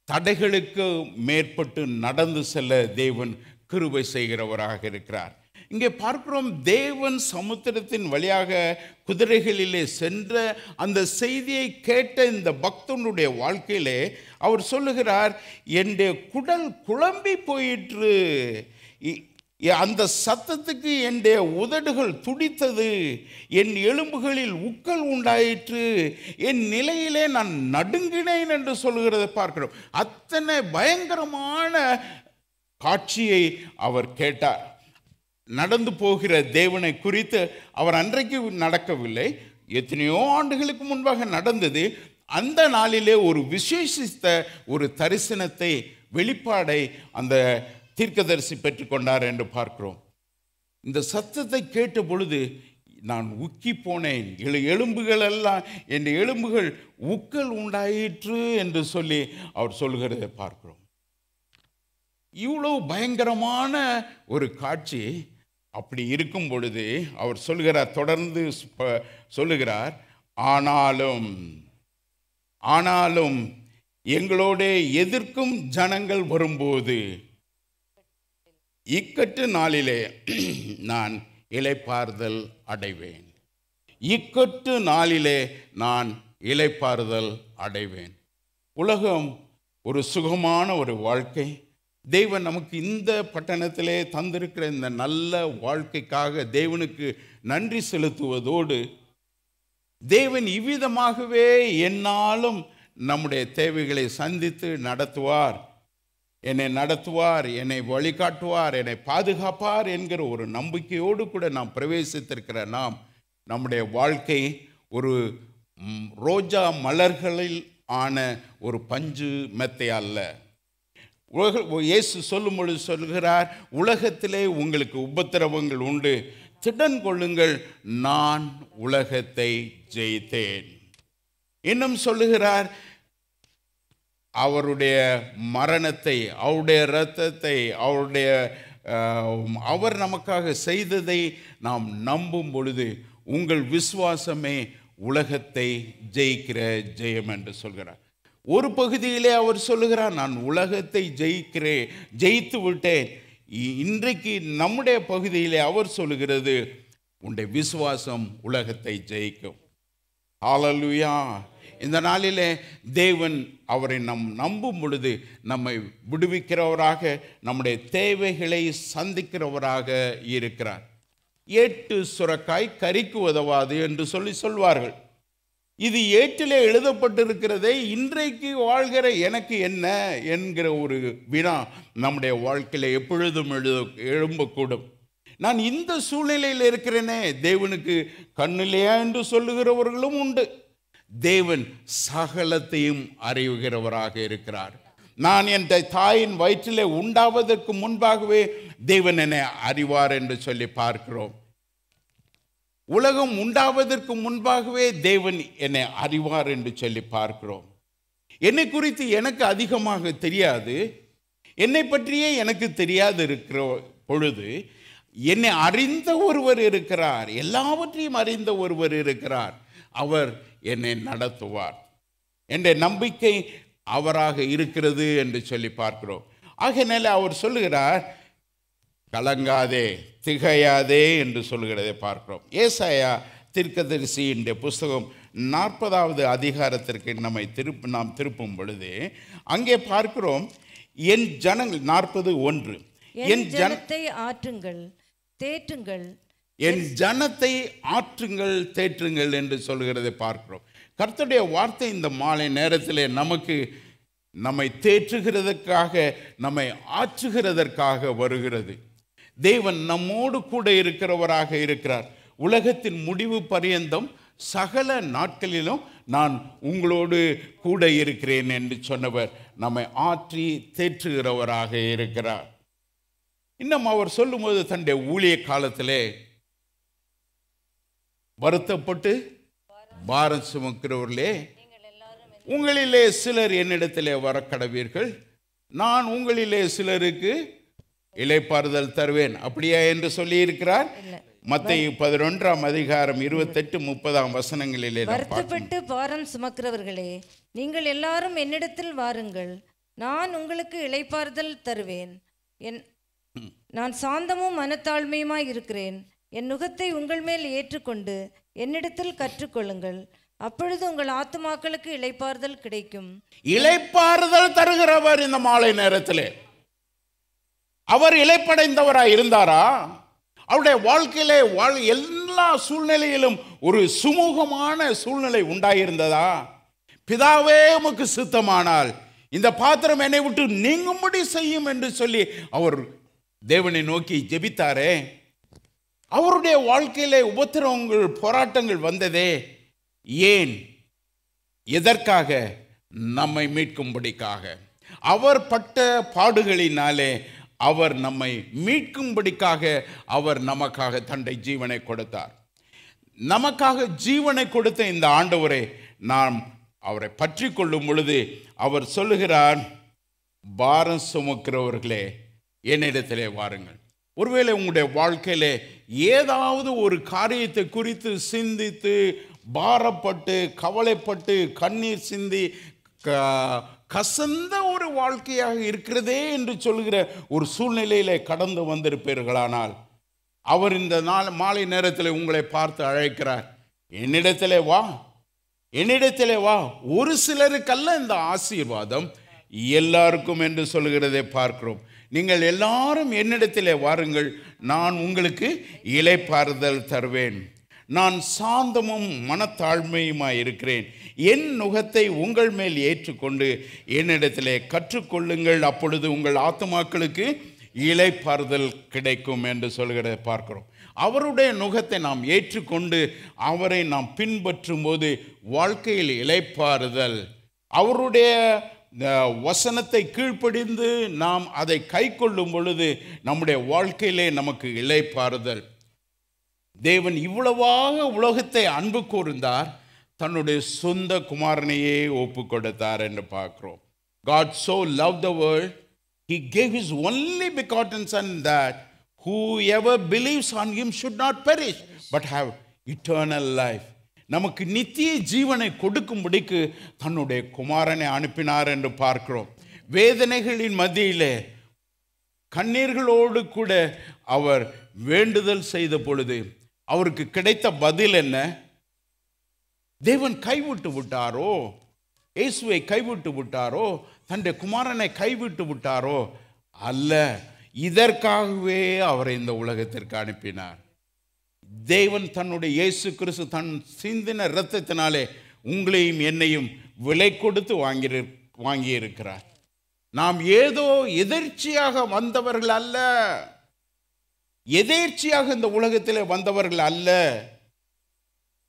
தடைகளுக்கு மேற்பட்டு நடந்து செல்ல தேவன் கிருபை செய்கிறவராக இருக்கிறார். இங்கே பார்க்கிறோம், தேவன் சமுத்திரத்தின் வழியாக குதிரைகளிலே சென்ற அந்த செய்தியை கேட்ட இந்த பக்தனுடைய வாழ்க்கையிலே அவர் சொல்லுகிறார், என்னுடைய குடல் குழம்பி போயிற்று, அந்த சத்தத்துக்கு என்னுடைய உதடுகள் துடித்தது, என் எலும்புகளில் உக்கல் உண்டாயிற்று, என் நிலையிலே நான் நடுங்கினேன் என்று சொல்கிறதை பார்க்கிறோம். அத்தனை பயங்கரமான காட்சியை அவர் கேட்டார். நடந்து போகிற தேவனை குறித்து அவர் அன்றைக்கு நடக்கவில்லை, எத்தனையோ ஆண்டுகளுக்கு முன்பாக நடந்தது. அந்த நாளிலே ஒரு விசேஷித்த ஒரு தரிசனத்தை, வெளிப்பாடை அந்த தீர்க்கதரிசி பெற்றுக்கொண்டார் என்று பார்க்கிறோம். இந்த சத்தத்தை கேட்ட பொழுது நான் உக்கி போனேன், எலும்புகள் எல்லாம், என் எலும்புகள் உக்கல் உண்டாயிற்று என்று சொல்லி அவர் சொல்கிறதை பார்க்கிறோம். இவ்வளவு பயங்கரமான ஒரு காட்சி. அப்படி இருக்கும் பொழுது அவர் சொல்கிறார், தொடர்ந்து சொல்லுகிறார், ஆனாலும் எங்களோட எதிர்க்கும் ஜனங்கள் வரும்போது இக்கட்டு நாளிலே நான் இளைப்பாறுதல் அடைவேன். இக்கட்டு நாளிலே நான் இளைப்பாறுதல் அடைவேன். உலகம் ஒரு சுகமான ஒரு வாழ்க்கை. தேவன் நமக்கு இந்த பட்டணத்திலே தந்திருக்கிற இந்த நல்ல வாழ்க்கைக்காக தேவனுக்கு நன்றி செலுத்துவதோடு, தேவன் இவ்விதமாகவே என்னாலும் நம்முடைய தேவைகளை சந்தித்து நடத்துவார், என்னை வழிகாட்டுவார், என்னை பாதுகாப்பார் என்கிற ஒரு நம்பிக்கையோடு கூட நாம் பிரவேசித்திருக்கிற நாம், நம்முடைய வாழ்க்கை ஒரு ரோஜா மலர்களில் ஆன ஒரு பஞ்சு மெத்தை அல்ல. இயேசு சொல்லும் பொழுது சொல்கிறார், உலகத்திலே உங்களுக்கு உபத்திரவங்கள் உண்டு, திடன் கொள்ளுங்கள், நான் உலகத்தை ஜெயித்தேன். இன்னும் சொல்லுகிறார், அவருடைய மரணத்தை, அவருடைய இரத்தத்தை, அவர் நமக்காக செய்ததை நாம் நம்பும் பொழுது உங்கள் விசுவாசமே உலகத்தை ஜெயிக்கிற ஜெயம் என்று சொல்கிறார். ஒரு பகுதியிலே அவர் சொல்லுகிறார், நான் உலகத்தை ஜெயித்து விட்டேன். இன்றைக்கு நம்முடைய பகுதியிலே அவர் சொல்லுகிறது, உன்னுடைய விசுவாசம் உலகத்தை ஜெயிக்கும். ஹல்லேலூயா. இந்த நாளிலே தேவன் அவரை நம்பும் பொழுது நம்மை விடுவிக்கிறவராக, நம்முடைய தேவைகளை சந்திக்கிறவராக இருக்கிறார். 8 சுரக்காய் கறிக்கு உதவாது என்று சொல்வார்கள். இது ஏட்டிலே எழுதப்பட்டிருக்கிறதே, இன்றைக்கு வாழ்கிற எனக்கு என்ன என்கிற ஒரு வினா நம்முடைய வாழ்க்கையில் எப்பொழுதும் எழும்பக்கூடும். நான் இந்த சூழ்நிலையில் இருக்கிறேனே, தேவனுக்கு கண்ணில்லையா என்று சொல்லுகிறவர்களும் உண்டு. தேவன் சகலத்தையும் அறிவுகிறவராக இருக்கிறார். நான் என் தாயின் வயிற்றிலே உண்டாவதற்கு முன்பாகவே தேவன் என்னை அறிவார் என்று சொல்லி பார்க்கிறோம். உலகம் உண்டாவதற்கு முன்பாகவே தேவன் என்னை அறிவார் என்று சொல்லி பார்க்கிறோம். என்னை குறித்து எனக்கு அதிகமாக தெரியாது, என்னை பற்றியே எனக்கு தெரியாது இருக்கிற பொழுது என்னை அறிந்த ஒருவர் இருக்கிறார், எல்லாவற்றையும் அறிந்த ஒருவர் இருக்கிறார், அவர் என்னை நடத்துவார் என்ற நம்பிக்கை அவராக இருக்கிறது என்று சொல்லி பார்க்கிறோம். ஆகையினால அவர் சொல்லுகிறார், கலங்காதே திகையாதே என்று சொல்லுகிறதை பார்க்கிறோம். ஏசாயா தீர்க்கதரிசியின் புஸ்தகம் 40வது அதிகாரத்திற்கு நாம் திருப்பும் பொழுது அங்கே பார்க்கிறோம், என் ஜனங்கள் 40:1 என் ஜனத்தை ஆற்றுங்கள் தேற்றுங்கள், என் ஜனத்தை ஆற்றுங்கள் தேற்றுங்கள் என்று சொல்கிறதை பார்க்கிறோம். கர்த்தருடைய வார்த்தை இந்த மாலை நேரத்தில் நம்மை தேற்றுகிறதற்காக, நம்மை ஆற்றுகிறதற்காக வருகிறது. தேவன் நம்மோடு கூட இருக்கிறவராக இருக்கிறார். உலகத்தின் முடிவு பரியந்தம் சகல நாட்களிலும் நான் உங்களோடு கூட இருக்கிறேன் என்று சொன்னவர் நம்மை ஆற்றி தேற்றுகிறவராக இருக்கிறார். இன்னும் அவர் சொல்லும்போது, தன்னுடைய ஊழிய காலத்திலே வருத்தப்பட்டு பாரம் சுமக்கிறவர்களே, உங்களிலே சிலர் என்னிடத்திலே வரக்கடவீர்கள், நான் உங்களிலே சிலருக்கு இளைப்பாறுதல் தருவேன். அப்படியா என்று சொல்லி இருக்கிறார். மத்தேயு 11ஆம் அதிகாரம் 28-30 வசனங்களிலே வருத்தப்பட்டு பாரம் சுமக்கிறவர்களே, நீங்கள் எல்லாரும் என்னிடத்தில் வாருங்கள், நான் உங்களுக்கு இளைப்பாறுதல் தருவேன். நான் சாந்தமும் மனத்தாழ்மையுமாய் இருக்கிறேன். என் நுகத்தை உங்கள் மேல் ஏற்றுக்கொண்டு என்னிடத்தில் கற்றுக்கொள்ளுங்கள், அப்பொழுது உங்கள் ஆத்துமாக்களுக்கு இளைப்பாறுதல் கிடைக்கும். இளைப்பாறுதல் தருகிறவர் இந்த மாலை நேரத்திலே அவர் இளைப்படைந்தவராய் இருந்தாரா? அவருடைய வாழ்க்கையிலே எல்லா சூழ்நிலையிலும் ஒரு சுமூகமான சூழ்நிலை உண்டாயிருந்ததா? பிதாவே உமக்கு சித்தமானால் இந்த பாத்திரம் என்னை விட்டு நீங்கும்படி செய்யும் என்று சொல்லி அவர் தேவனை நோக்கி ஜெபித்தாரே. அவருடைய வாழ்க்கையிலே உபத்திரவங்கள், போராட்டங்கள் வந்ததே ஏன்? எதற்காக? நம்மை மீட்கும்படிக்காக. அவர் பட்ட பாடுகளினாலே அவர் நம்மை மீட்கும்படிக்காக அவர் நமக்காக தன்னுடைய ஜீவனை கொடுத்தார். நமக்காக ஜீவனை கொடுத்த இந்த ஆண்டவரை நாம் அவரை பற்றி கொள்ளும் பொழுது அவர் சொல்லுகிறார், பாரம் சுமக்கிறவர்களே என்னிடத்திலே வாருங்கள். ஒருவேளை உங்களுடைய வாழ்க்கையிலே ஏதாவது ஒரு காரியத்தை குறித்து சிந்தித்து பாரப்பட்டு கவலைப்பட்டு கண்ணீர் சிந்தி கசந்த ஒரு வாழ்க்கையாக இருக்கிறதே என்று சொல்கிற ஒரு சூழ்நிலையிலே கடந்து வந்திருப்பீர்களானால் அவர் இந்த மாலை நேரத்தில் உங்களை பார்த்து அழைக்கிறார், என்னிடத்திலே வா, என்னிடத்திலே வா. ஒரு சிலருக்கல்ல இந்த ஆசீர்வாதம், எல்லாருக்கும் என்று சொல்கிறதை பார்க்கிறோம். நீங்கள் எல்லாரும் என்னிடத்திலே வாருங்கள், நான் உங்களுக்கு இளைப்பாறுதல் தருவேன். நான் சாந்தமும் மனத்தாழ்மையுமாய் இருக்கிறேன். என் நுகத்தை உங்கள் மேல் ஏற்றுக்கொண்டு என்னிடத்திலே கற்றுக்கொள்ளுங்கள், அப்பொழுது உங்கள் ஆத்துமாக்களுக்கு இளைப்பாறுதல் கிடைக்கும் என்று சொல்கிறதை பார்க்கிறோம். அவருடைய நுகத்தை நாம் ஏற்றுக்கொண்டு அவரை நாம் பின்பற்றும் போது வாழ்க்கையில் இளைப்பாறுதல், அவருடைய வசனத்தை கீழ்ப்படிந்து நாம் அதை கை கொள்ளும் பொழுது நம்முடைய வாழ்க்கையிலே நமக்கு இளைப்பாறுதல். தேவன் இவ்வளவாக உலகத்தை அன்பு கூர்ந்தார், தன்னுடைய சொந்த குமாரனையே ஒப்பு கொடுத்தார் என்று பார்க்கிறோம். God so loved the world, he gave his only begotten son, that whoever believes on him should not perish but have eternal life. நமக்கு நித்திய ஜீவனை கொடுக்கும்படிக்கு தன்னுடைய குமாரனை அனுப்பினார் என்று பார்க்கிறோம். வேதனைகளின் மத்தியிலே கண்ணீர்களோடு கூட அவர் வேண்டுதல் செய்த பொழுது அவருக்கு கிடைத்த பதில் என்ன? தேவன் கைவிட்டு விட்டாரோ? இயேசுவை கைவிட்டு விட்டாரோ? தன்னுடைய குமாரனை கைவிட்டு விட்டாரோ? அல்ல, இதற்காகவே அவரை இந்த உலகத்திற்கு அனுப்பினார். தேவன் தன்னுடைய இயேசு கிறிஸ்து தன் சிந்தின இரத்தத்தினாலே உங்களையும் என்னையும் விலை கொடுத்து வாங்கியிருக்கிறார். நாம் ஏதோ எதேர்ச்சியாக வந்தவர்கள் அல்ல, எதேர்ச்சியாக இந்த உலகத்தில் வந்தவர்கள் அல்ல.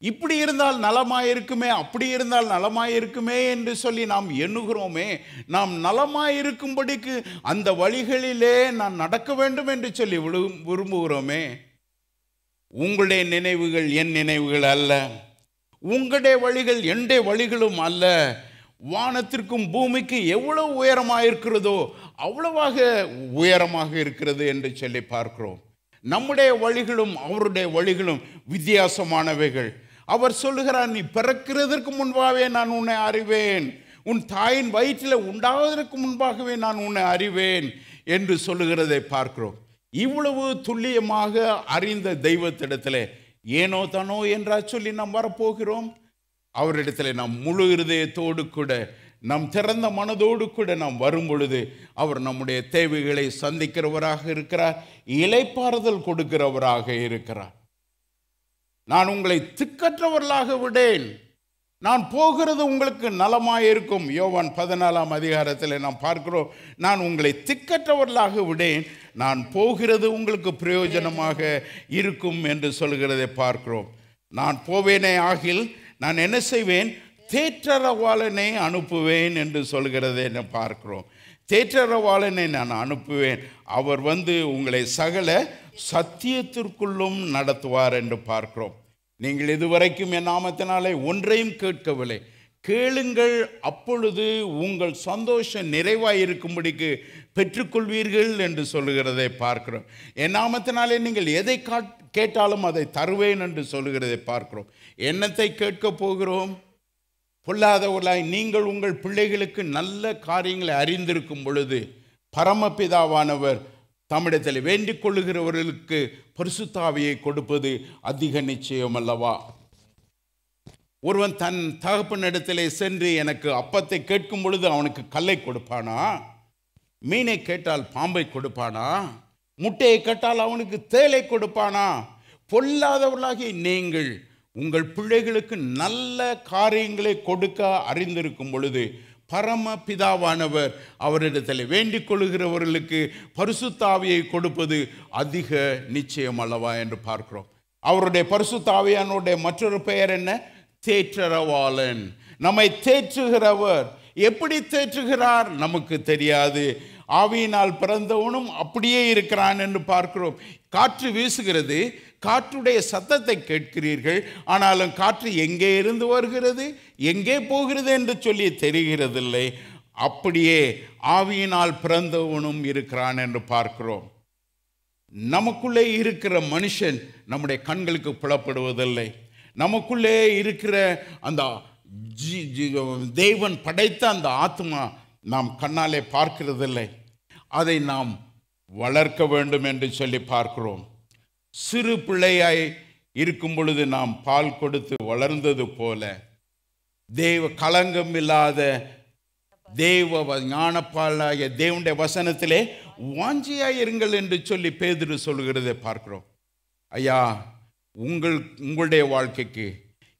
இப்படி இருந்தால் நலமாயிருக்குமே, அப்படி இருந்தால் நலமாயிருக்குமே என்று சொல்லி நாம் எண்ணுகிறோமே. நாம் நலமாயிருக்கும்படிக்கு அந்த வழிகளிலே நான் நடக்க வேண்டும் என்று சொல்லி விரும்புகிறோமே. உங்களுடைய நினைவுகள் என் நினைவுகள் அல்ல, உங்களுடைய வழிகள் என்னுடைய வழிகளும் அல்ல. வானத்திற்கும் பூமிக்கு எவ்வளவு உயரமாக இருக்கிறதோ அவ்வளவாக உயரமாக இருக்கிறது என்று சொல்லி பார்க்கிறோம். நம்முடைய வழிகளும் அவருடைய வழிகளும் வித்தியாசமானவைகள். அவர் சொல்லுகிறார், நீ பிறக்கிறதற்கு முன்பாகவே நான் உன்னை அறிவேன், உன் தாயின் வயிற்றில் உண்டாவதற்கு முன்பாகவே நான் உன்னை அறிவேன் என்று சொல்லுகிறதை பார்க்கிறோம். இவ்வளவு துல்லியமாக அறிந்த தெய்வத்திடத்தில் ஏனோ தானோ என்றா சொல்லி நாம் வரப்போகிறோம்? அவரிடத்தில் நாம் முழு இருதயத்தோடு கூட, நம் திறந்த மனதோடு கூட நாம் வரும் பொழுது அவர் நம்முடைய தேவைகளை சந்திக்கிறவராக இருக்கிறார், இளைப்பாறுதல் கொடுக்கிறவராக இருக்கிறார். நான் உங்களை திக்கற்றவர்களாக விடேன், நான் போகிறது உங்களுக்கு நலமாயிருக்கும். யோவான் 14ஆம் அதிகாரத்தில் நாம் பார்க்கிறோம், நான் உங்களை திக்கற்றவர்களாக விடேன், நான் போகிறது உங்களுக்கு பிரயோஜனமாக இருக்கும் என்று சொல்கிறதை பார்க்கிறோம். நான் போவேனே ஆகில் நான் என்ன செய்வேன்? தேற்றரவாளனை அனுப்புவேன் என்று சொல்கிறதை பார்க்கிறோம். தேற்றரவாளனை நான் அனுப்புவேன், அவர் வந்து உங்களை சகல சத்தியத்திற்குள்ளும் நடத்துவார் என்று பார்க்கிறோம். நீங்கள் இதுவரைக்கும் என் நாமத்தினாலே ஒன்றையும் கேட்கவில்லை, கேளுங்கள், அப்பொழுது உங்கள் சந்தோஷம் நிறைவாயிருக்கும்படிக்கு பெற்றுக்கொள்வீர்கள் என்று சொல்லுகிறதை பார்க்கிறோம். என் நாமத்தினாலே நீங்கள் எதை கேட்டாலும் அதை தருவேன் என்று சொல்லுகிறதை பார்க்கிறோம். என்னத்தை கேட்க போகிறோம்? பொல்லாதவர்களாய் நீங்கள் உங்கள் பிள்ளைகளுக்கு நல்ல காரியங்களை அறிந்திருக்கும் பொழுது பரமபிதாவானவர் தம்மிடத்தில் வேண்டிக் கொள்ளுகிறவர்களுக்கு பரிசுத்த ஆவியை கொடுப்பது அதிக நிச்சயம் அல்லவா? ஒருவன் தன் தகப்பனிடத்திலே சென்று எனக்கு அப்பத்தை கேட்கும் பொழுது அவனுக்கு கல்லை கொடுப்பானா? மீனை கேட்டால் பாம்பை கொடுப்பானா? முட்டையை கேட்டால் அவனுக்கு தேலை கொடுப்பானா? பொல்லாதவர்களாகி நீங்கள் உங்கள் பிள்ளைகளுக்கு நல்ல காரியங்களை கொடுக்க அறிந்திருக்கும் பொழுது பரம பிதாவானவர் அவரிடத்தில் வேண்டிக் கொள்கிறவர்களுக்கு பரிசுத்த ஆவியை கொடுப்பது அதிக நிச்சயம் அல்லவா என்று பார்க்கிறோம். அவருடைய பரிசுத்த ஆவியானுடைய மற்றொரு பெயர் என்ன? தேற்றரவாளன். நம்மை தேற்றுகிறவர். எப்படி தேற்றுகிறார் நமக்கு தெரியாது. ஆவியினால் பிறந்தவனும் அப்படியே இருக்கிறான் என்று பார்க்கிறோம். காற்று வீசுகிறது, காற்றுடைய சத்தத்தை கேட்கிறீர்கள், ஆனாலும் காற்று எங்கே இருந்து வருகிறது எங்கே போகிறது என்று சொல்லி தெரிகிறதில்லை. அப்படியே ஆவியினால் பிறந்தவனும் இருக்கிறான் என்று பார்க்கிறோம். நமக்குள்ளே இருக்கிற மனுஷன் நம்முடைய கண்களுக்கு புலப்படுவதில்லை. நமக்குள்ளே இருக்கிற அந்த தேவன் படைத்த அந்த ஆத்மா நாம் கண்ணாலே பார்க்கிறதில்லை. அதை நாம் வளர்க்க வேண்டும் என்று சொல்லி பார்க்கிறோம். சிறு பிள்ளையாய் இருக்கும் பொழுது நாம் பால் கொடுத்து வளர்ந்தது போல தேவ களங்கம் இல்லாத தேவ ஞானப்பாலாகிய தேவனுடைய வசனத்திலே வாஞ்சியாய் இருங்கள் என்று சொல்லி பேதுரு சொல்கிறதை பார்க்கிறோம். ஐயா, உங்களுடைய வாழ்க்கைக்கு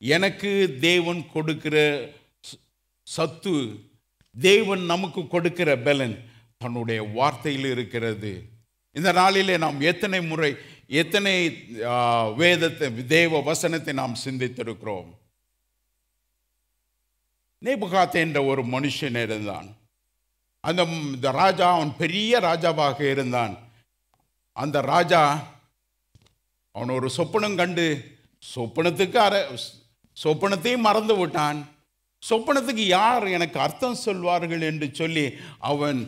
எனக்கு தேவன் கொடுக்கிற சத்து, தேவன் நமக்கு கொடுக்கிற பலன் தன்னுடைய வார்த்தையில் இருக்கிறது. இந்த நாளிலே நாம் எத்தனை வேதத்தை தேவ வசனத்தை நாம் சிந்தித்திருக்கிறோம். நேபுகாத் என்ற ஒரு மனுஷன் இருந்தான். அந்த ராஜா, அவன் பெரிய ராஜாவாக இருந்தான். அந்த ராஜா அவன் ஒரு சொப்பனம் கண்டு சொப்பனத்தையும் மறந்து விட்டான். சொப்பனத்துக்கு யார் எனக்கு அர்த்தம் சொல்வார்கள் என்று சொல்லி அவன்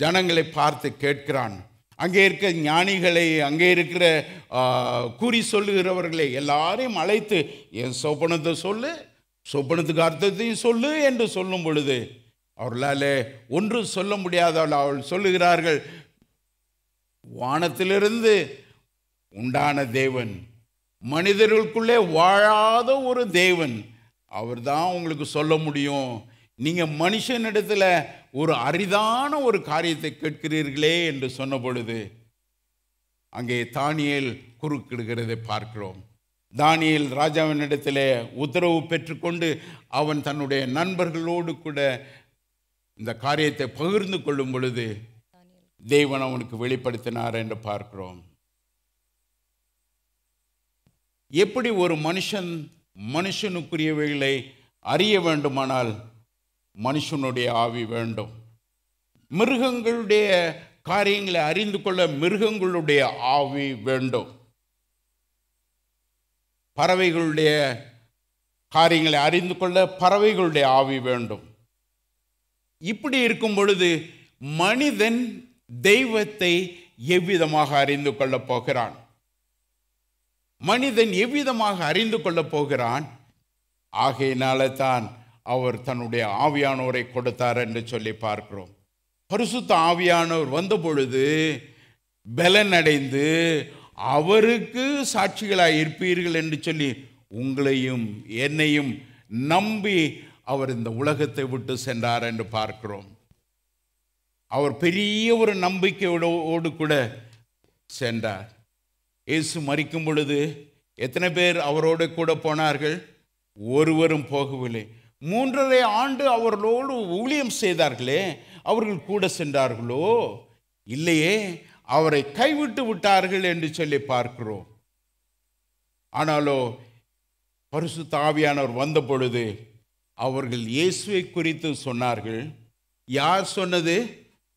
ஜனங்களை பார்த்து கேட்கிறான். அங்கே இருக்கிற ஞானிகளை, அங்கே இருக்கிற கூறி சொல்லுகிறவர்களை எல்லாரையும் அழைத்து என் சொப்பனத்தை சொல்லு, சொப்பனத்துக்கு அர்த்தத்தையும் சொல்லு என்று சொல்லும் பொழுது அவர்களால் ஒன்றும் சொல்ல முடியாதவள் அவள் சொல்லுகிறார்கள், வானத்திலிருந்து உண்டான தேவன், மனிதர்களுக்குள்ளே வாழாத ஒரு தேவன், அவர் தான் உங்களுக்கு சொல்ல முடியும். நீங்கள் மனுஷனிடத்தில் ஒரு அரிதான ஒரு காரியத்தை கேட்கிறீர்களே என்று சொன்ன பொழுது அங்கே தானியேல் குறுக்கிடுகிறதை பார்க்கிறோம். தானியேல் ராஜாவினிடத்தில் உத்தரவு பெற்றுக்கொண்டு அவன் தன்னுடைய நண்பர்களோடு கூட இந்த காரியத்தை பகிர்ந்து கொள்ளும் பொழுது தேவன் அவனுக்கு வெளிப்படுத்தினார் என்று பார்க்கிறோம். எப்படி ஒரு மனுஷனுக்குரியவைகளை அறிய வேண்டுமானால் மனுஷனுடைய ஆவி வேண்டும். மிருகங்களுடைய காரியங்களை அறிந்து கொள்ள மிருகங்களுடைய ஆவி வேண்டும். பறவைகளுடைய காரியங்களை அறிந்து கொள்ள பறவைகளுடைய ஆவி வேண்டும். இப்படி இருக்கும் பொழுது மனிதன் தெய்வத்தை எவ்விதமாக அறிந்து கொள்ளப் போகிறான்? மனிதன் எவ்விதமாக அறிந்து கொள்ளப் போகிறான்? ஆகையினால தான் அவர் தன்னுடைய ஆவியானோரை கொடுத்தார் என்று சொல்லி பார்க்கிறோம். பரிசுத்த ஆவியானவர் வந்த பொழுது பலன் அடைந்து அவருக்கு சாட்சிகளாய் இருப்பீர்கள் என்று சொல்லி உங்களையும் என்னையும் நம்பி அவர் இந்த உலகத்தை விட்டு சென்றார் என்று பார்க்கிறோம். அவர் பெரிய ஒரு நம்பிக்கையோடு கூட சென்றார். இயேசு மரிக்கும் பொழுது எத்தனை பேர் அவரோடு கூட போனார்கள்? ஒருவரும் போகவில்லை. 3.5 ஆண்டு அவர்களோடு ஊழியம் செய்தார்களே, அவர்கள் கூட சென்றார்களோ? இல்லையே, அவரை கைவிட்டு விட்டார்கள் என்று சொல்லி பார்க்கிறோம். ஆனாலோ பரிசுத்த ஆவியானவர் வந்த பொழுது அவர்கள் இயேசுவை குறித்து சொன்னார்கள். யார் சொன்னது?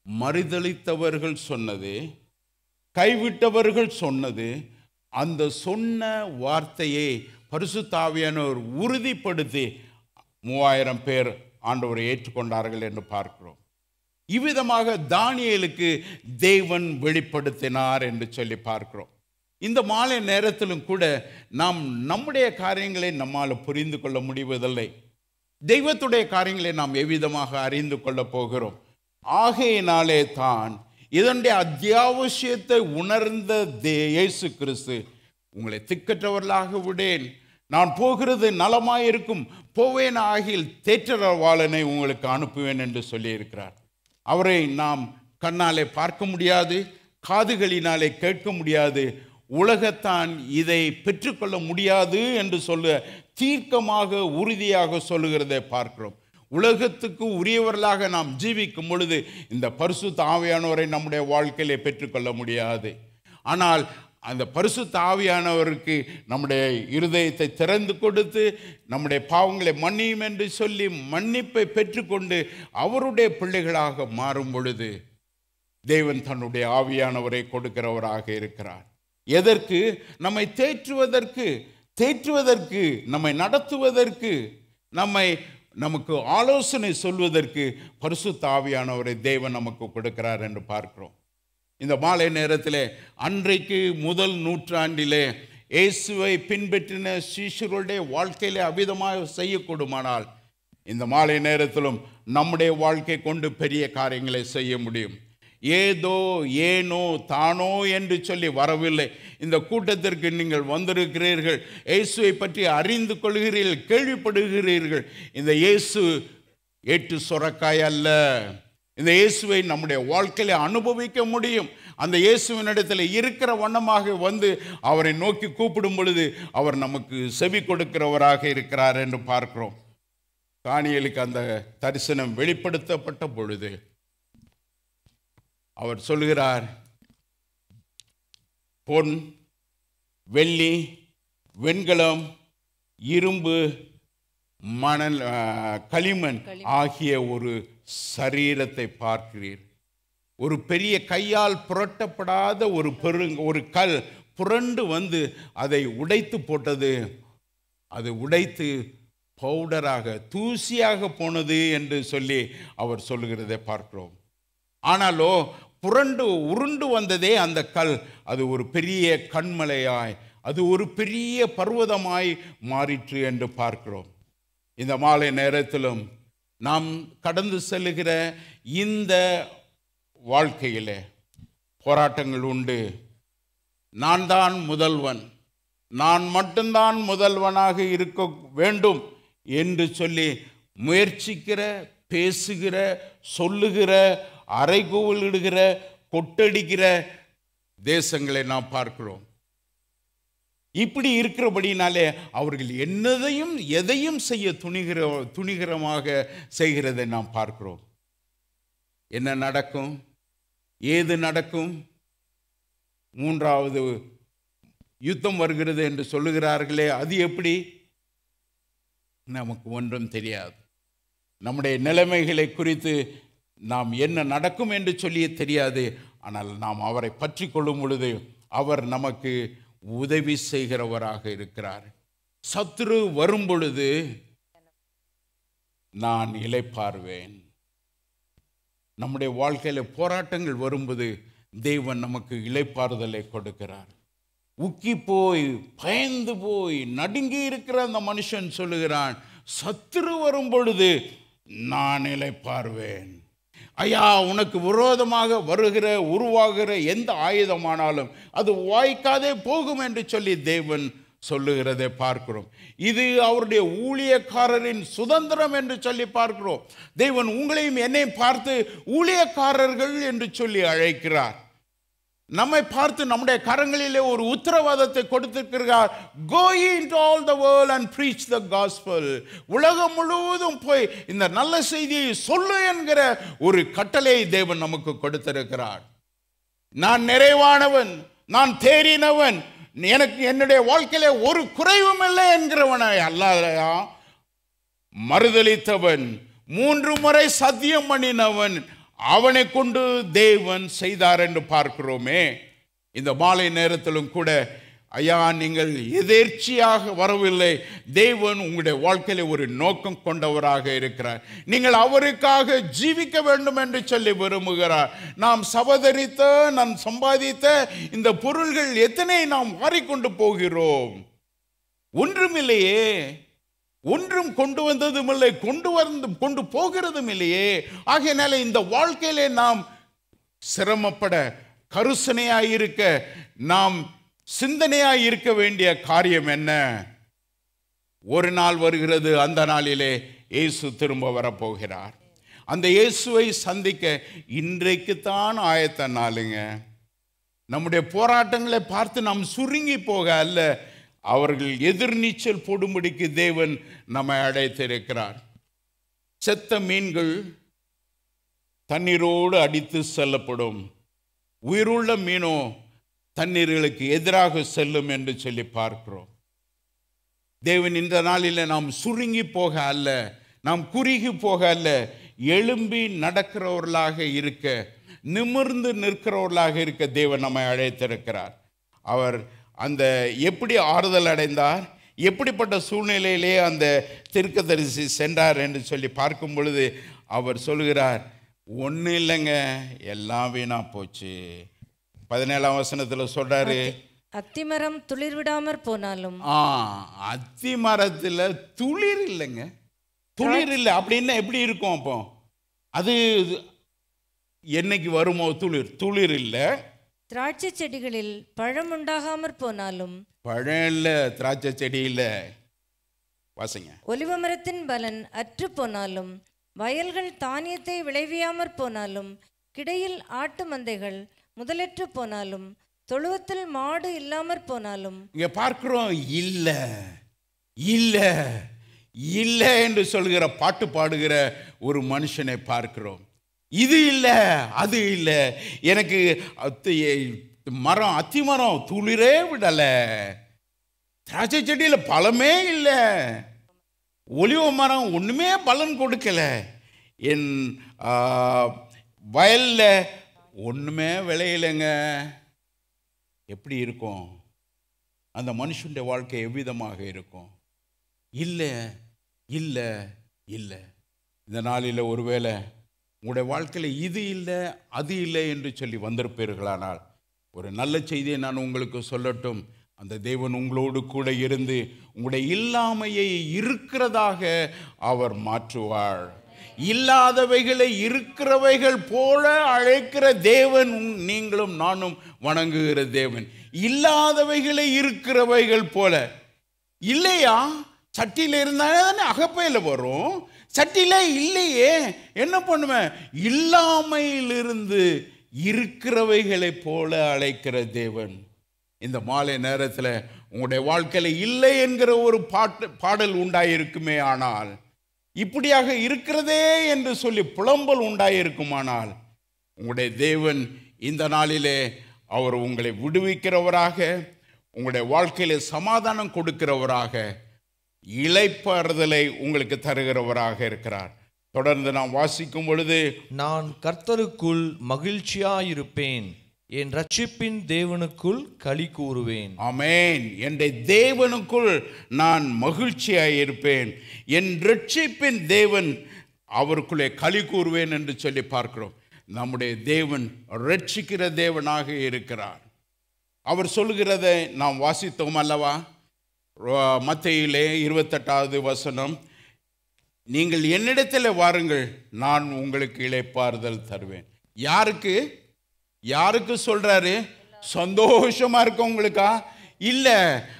மறுதலித்தவர்கள் சொன்னது, கைவிட்டவர்கள் சொன்னது. அந்த சொன்ன வார்த்தையை பரிசுத்த ஆவியானவர் உறுதிப்படுத்தி 3000 பேர் ஆண்டவரை ஏற்றுக்கொண்டார்கள் என்று பார்க்கிறோம். இவ்விதமாக தானியேலுக்கு தேவன் வெளிப்படுத்தினார் என்று சொல்லி பார்க்கிறோம். இந்த மாலை நேரத்திலும் கூட நாம் நம்முடைய காரியங்களை நம்மால் புரிந்து கொள்ள முடிவதில்லை. தெய்வத்துடைய காரியங்களை நாம் எவ்விதமாக அறிந்து கொள்ள போகிறோம்? ஆகையினாலே தான் இதனுடைய அத்தியாவசியத்தை உணர்ந்த இயேசு கிறிஸ்து, உங்களை திக்கற்றவர்களாக விடேன், நான் போகிறது நலமாயிருக்கும், போவேன் ஆகில் தேற்றரவாளனை உங்களுக்கு அனுப்புவேன் என்று சொல்லியிருக்கிறார். அவரை நாம் கண்ணாலே பார்க்க முடியாது, காதுகளினாலே கேட்க முடியாது, உலகத்தான் இதை பெற்றுக்கொள்ள முடியாது என்று சொல்ல தீர்க்கமாக உறுதியாக சொல்லுகிறதை பார்க்கிறோம். உலகத்துக்கு உரியவர்களாக நாம் ஜீவிக்கும் பொழுது இந்த பரிசுத்த ஆவியானவரை நம்முடைய வாழ்க்கையிலே பெற்றுக்கொள்ள முடியாது. ஆனால் அந்த பரிசுத்த ஆவியானவருக்கு நம்முடைய இருதயத்தை திறந்து கொடுத்து நம்முடைய பாவங்களை மன்னியும் என்று சொல்லி மன்னிப்பை பெற்றுக்கொண்டு அவருடைய பிள்ளைகளாக மாறும் பொழுது தேவன் தன்னுடைய ஆவியானவரை கொடுக்கிறவராக இருக்கிறார். எதற்கு? நம்மை தேற்றுவதற்கு, நம்மை நடத்துவதற்கு, நமக்கு ஆலோசனை சொல்வதற்கு பரிசுத்த ஆவியானவரை தேவன் நமக்கு கொடுக்கிறார் என்று பார்க்கிறோம். இந்த மாலை நேரத்திலே அன்றைக்கு முதல் நூற்றாண்டிலே இயேசுவை பின்பற்றின சீஷர்களுடைய வாழ்க்கையிலே அபிதமாக செய்யக்கூடுமானால் இந்த மாலை நேரத்திலும் நம்முடைய வாழ்க்கை கொண்டு பெரிய காரியங்களை செய்ய முடியும். ஏதோ ஏனோ தானோ என்று சொல்லி வரவில்லை. இந்த கூட்டத்திற்கு நீங்கள் வந்திருக்கிறீர்கள், இயேசுவை பற்றி அறிந்து கொள்கிறீர்கள், கேள்விப்படுகிறீர்கள். இந்த இயேசு ஏட்டு சொரக்காய் அல்ல. இந்த இயேசுவை நம்முடைய வாழ்க்கையில அனுபவிக்க முடியும். அந்த இயேசுவினிடத்தில் இருக்கிற வண்ணமாக வந்து அவரை நோக்கி கூப்பிடும் பொழுது அவர் நமக்கு செவி கொடுக்கிறவராக இருக்கிறார் என்று பார்க்கிறோம். தானியேலுக்கு அந்த தரிசனம் வெளிப்படுத்தப்பட்ட பொழுது அவர் சொல்கிறார், பொன், வெள்ளி, வெண்கலம், இரும்பு, மணல், களிமண் ஆகிய ஒரு சரீரத்தை பார்க்கிறீர். ஒரு பெரிய கையால் புரட்டப்படாத ஒரு கல் புரண்டு வந்து அதை உடைத்து போட்டது. அது உடைத்து பவுடராக, தூசியாக போனது என்று சொல்லி அவர் சொல்லுகிறதை பார்க்கிறோம். ஆனாலோ உருண்டு வந்ததே அந்த கல், அது ஒரு பெரிய கண்மலையாய், அது ஒரு பெரிய பர்வதமாய் மாறிற்று என்று பார்க்கிறோம். இந்த மாலை நேரத்திலும் நாம் கடந்து செல்லுகிற இந்த வாழ்க்கையிலே போராட்டங்கள் உண்டு. நான் தான் முதல்வன், நான் மட்டும்தான் முதல்வனாக இருக்க வேண்டும் என்று சொல்லி முயற்சிக்கிற, பேசுகிற, சொல்லுகிற, அறைகூவலிடுகிற, கொட்டடிக்கிற தேசங்களை நாம் பார்க்கிறோம். இப்படி இருக்கிறபடினாலே அவர்கள் எதையும் செய்ய துணிகரமாக செய்கிறதை நாம் பார்க்கிறோம். என்ன நடக்கும்? ஏது நடக்கும்? மூன்றாவது யுத்தம் வருகிறது என்று சொல்லுகிறார்களே, அது எப்படி? நமக்கு ஒன்றும் தெரியாது. நம்முடைய நிலைமைகளை குறித்து நாம் என்ன நடக்கும் என்று சொல்லியே தெரியாது. ஆனால் நாம் அவரை பற்றி கொள்ளும் பொழுது அவர் நமக்கு உதவி செய்கிறவராக இருக்கிறார். சத்துரு வரும் பொழுது நான் இளைப்பாறுவேன். நம்முடைய வாழ்க்கையில போராட்டங்கள் வரும்போது தேவன் நமக்கு இளைப்பாறுதலை கொடுக்கிறார். உக்கி போய் பயந்து போய் நடுங்கி இருக்கிற அந்த மனுஷன் சொல்லுகிறான், சத்துரு வரும் பொழுது நான் இளைப்பாறுவேன். ஐயா, உனக்கு விரோதமாக உருவாகிற எந்த ஆயுதமானாலும் அது வாய்க்காதே போகும் என்று சொல்லி தேவன் சொல்லுகிறதை பார்க்கிறோம். இது அவருடைய ஊழியக்காரரின் சுதந்திரம் என்று சொல்லி பார்க்கிறோம். தேவன் உங்களையும் என்னையும் பார்த்து ஊழியக்காரர்கள் என்று சொல்லி அழைக்கிறார். நம்மை பார்த்து நம்முடைய கரங்களிலே ஒரு உத்தரவாதத்தை கொடுத்திருக்கிறார். Go into all the world and preach the gospel. உலகம் முழுவதும் போய் இந்த நல்ல செய்தியை சொல்லு என்கிற ஒரு கட்டளையை தேவன் நமக்கு கொடுத்திருக்கிறார். நான் நிறைவானவன், நான் தேறினவன், எனக்கு என்னுடைய வாழ்க்கையில ஒரு குறைவும் இல்லை என்கிறவனை அல்லாதயா, மறுதலித்தவன், 3 முறை சத்தியம் பண்ணினவன், அவனை கொண்டு தேவன் செய்தார் என்று பார்க்கிறோமே. இந்த மாலை நேரத்திலும் கூட ஐயா, நீங்கள் எதேர்ச்சியாக வரவில்லை. தேவன் உங்களுடைய வாழ்க்கையில ஒரு நோக்கம் கொண்டவராக இருக்கிறார். நீங்கள் அவருக்காக ஜீவிக்க வேண்டும் என்று சொல்லி விரும்புகிறார். நாம் சபதரித்த, நாம் சம்பாதித்த இந்த பொருள்கள் எத்தனை நாம் மாறிக்கொண்டு போகிறோம். ஒன்றுமில்லையே, ஒன்றும் கொண்டு வந்ததும் இல்லை, கொண்டு போகிறதும் இல்லையே. ஆகையினால இந்த வாழ்க்கையிலே நாம் சிரமப்பட, கருசனையாயிருக்க, நாம் சிந்தனையாயிருக்க வேண்டிய காரியம் என்ன? ஒரு நாள் வருகிறது, அந்த நாளிலே இயேசு திரும்ப வரப்போகிறார். அந்த இயேசுவை சந்திக்க இன்றைக்குத்தான் ஆயத்த நாளுங்க. நம்முடைய போராட்டங்களை பார்த்து நாம் சுருங்கி போக அல்ல, அவர்கள் எதிர்நீச்சல் போடும்படிக்கு தேவன் நம்மை அழைத்திருக்கிறார். செத்த மீன்கள் தண்ணீரோடு அடித்து செல்லப்படும், உயிருள்ள மீனோ தண்ணீர்களுக்கு எதிராக செல்லும் என்று சொல்லி பார்க்கிறோம். தேவன் இந்த நாளில் நாம் சுருங்கி போக அல்ல, நாம் குறுகி போக அல்ல, எழும்பி நடக்கிறவர்களாக இருக்க, நிமிர்ந்து நிற்கிறவர்களாக இருக்க தேவன் நம்மை அழைத்திருக்கிறார். அவர் அந்த எப்படி ஆறுதல் அடைந்தார், எப்படிப்பட்ட சூழ்நிலையிலே அந்த தீர்க்கதரிசி சென்றார் என்று சொல்லி பார்க்கும் பொழுது அவர் சொல்கிறார், ஒன்றும் இல்லைங்க, எல்லாம் வீணா போச்சு. 17ஆம் வசனத்தில் சொல்றாரு, அத்திமரம் துளிர் விடாமற் போனாலும். அத்தி மரத்தில் துளிர் இல்லைங்க, துளிர் இல்லை அப்படின்னா எப்படி இருக்கும்? அப்போ அது என்னைக்கு வருமோ துளிர்? துளிர் இல்லை. திராட்சை செடிகளில் பழம் உண்டாகாமற் போனாலும். பழம் இல்லை, திராட்சை செடி இல்லை. வாசிங்க. ஒலிவ மரத்தின் பலன் அற்று போனாலும், வயல்கள் தானியத்தை விளைவியாமற் போனாலும், கிடையில் ஆட்டு மந்தைகள் முதலற்று போனாலும், தொழுவத்தில் மாடு இல்லாமற் போனாலும். இங்க பார்க்கிறோம், இல்ல இல்ல இல்ல என்று சொல்கிற பாட்டு பாடுகிற ஒரு மனுஷனை பார்க்கிறோம். இது இல்லை, அது இல்லை, எனக்கு மரம், அத்தி மரம் துளிரே விடலை, திராட்சை செடியில் பழமே இல்லை, ஒலிவ மரம் ஒன்றுமே பலன் கொடுக்கல, என் வயலில் ஒன்றுமே விளையலைங்க. எப்படி இருக்கும் அந்த மனுஷனுடைய வாழ்க்கை? எவ்விதமாக இருக்கும்? இல்லை இல்லை இல்லை. இந்த நாளில் ஒருவேளை உங்களுடைய வாழ்க்கையில் இது இல்லை அது இல்லை என்று சொல்லி வந்திருப்பீர்களானால், ஒரு நல்ல செய்தியை நான் உங்களுக்கு சொல்லட்டும். அந்த தேவன் உங்களோடு கூட இருந்து உங்களுடைய இல்லாமையை இருக்கிறதாக அவர் மாற்றுவார். இல்லாதவைகளை இருக்கிறவைகள் போல அழைக்கிற தேவன் நீங்களும் நானும் வணங்குகிற தேவன். இல்லாதவைகளை இருக்கிறவைகள் போல. இல்லையா? சட்டியில் இருந்தாலே தானே அகப்பையில் வரும். சட்டியில இல்லையே, என்ன பண்ணுவேன்? இல்லாமையிலிருந்து இருக்கிறவைகளை போல அழைக்கிற தேவன். இந்த மாலை நேரத்தில் உங்களுடைய வாழ்க்கையில் இல்லை என்கிற ஒரு பாடல் உண்டாயிருக்குமே ஆனால், இப்படியாக இருக்கிறதே என்று சொல்லி புலம்பல் உண்டாயிருக்குமானால், உங்களுடைய தேவன் இந்த நாளிலே அவர் உங்களை விடுவிக்கிறவராக, உங்களுடைய வாழ்க்கையிலே சமாதானம் கொடுக்கிறவராக, இளைப்பாறுதலை உங்களுக்கு தருகிறவராக இருக்கிறார். தொடர்ந்து நாம் வாசிக்கும் பொழுது, நான் கர்த்தருக்குள் மகிழ்ச்சியாயிருப்பேன், என் ரட்சிப்பின் தேவனுக்குள் களி கூறுவேன். ஆமென். என் தேவனுக்குள் நான் மகிழ்ச்சியாயிருப்பேன், என் ரட்சிப்பின் தேவன் அவருக்குள்ளே களி கூறுவேன் என்று சொல்லி பார்க்கிறோம். நம்முடைய தேவன் ரட்சிக்கிற தேவனாக இருக்கிறார். அவர் சொல்லுகிறதை நாம் வாசித்தோம் அல்லவா? மத்தேயுவிலே 28வது வசனம், நீங்கள் என்னிடத்தில் வாருங்கள், நான் உங்களுக்கு இளைப்பாறுதல் தருவேன். யாருக்கு யாருக்கு சொல்றாரு? சந்தோஷமா இருக்கவங்களுக்கா? இல்ல,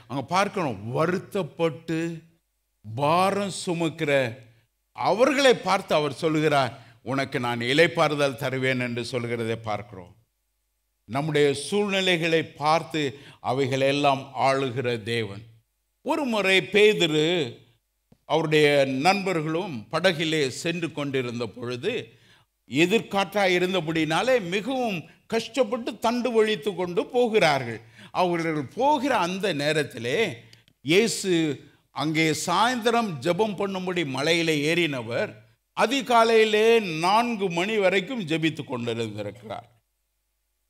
அங்க பார்க்கணும், வருத்தப்பட்டு பாரம் சுமக்கிற அவர்களை பார்த்து அவர் சொல்லுகிறார், உனக்கு நான் இளைப்பாறுதல் தருவேன் என்று சொல்கிறதை பார்க்கிறோம். நம்முடைய சூழ்நிலைகளை பார்த்து அவைகளெல்லாம் ஆளுகிற தேவன். ஒரு முறை பேதுரு அவருடைய நண்பர்களும் படகிலே சென்று கொண்டிருந்த பொழுது, எதிர்காற்றாக இருந்தபடினாலே மிகவும் கஷ்டப்பட்டு தண்டு வழித்து கொண்டு போகிறார்கள். அவர்கள் போகிற அந்த நேரத்திலே இயேசு அங்கே சாயந்தரம் ஜெபம் பண்ணும்படி மலையிலே ஏறினவர் அதிகாலையிலே 4 மணி வரைக்கும் ஜெபித்து கொண்டிருந்திருக்கிறார்.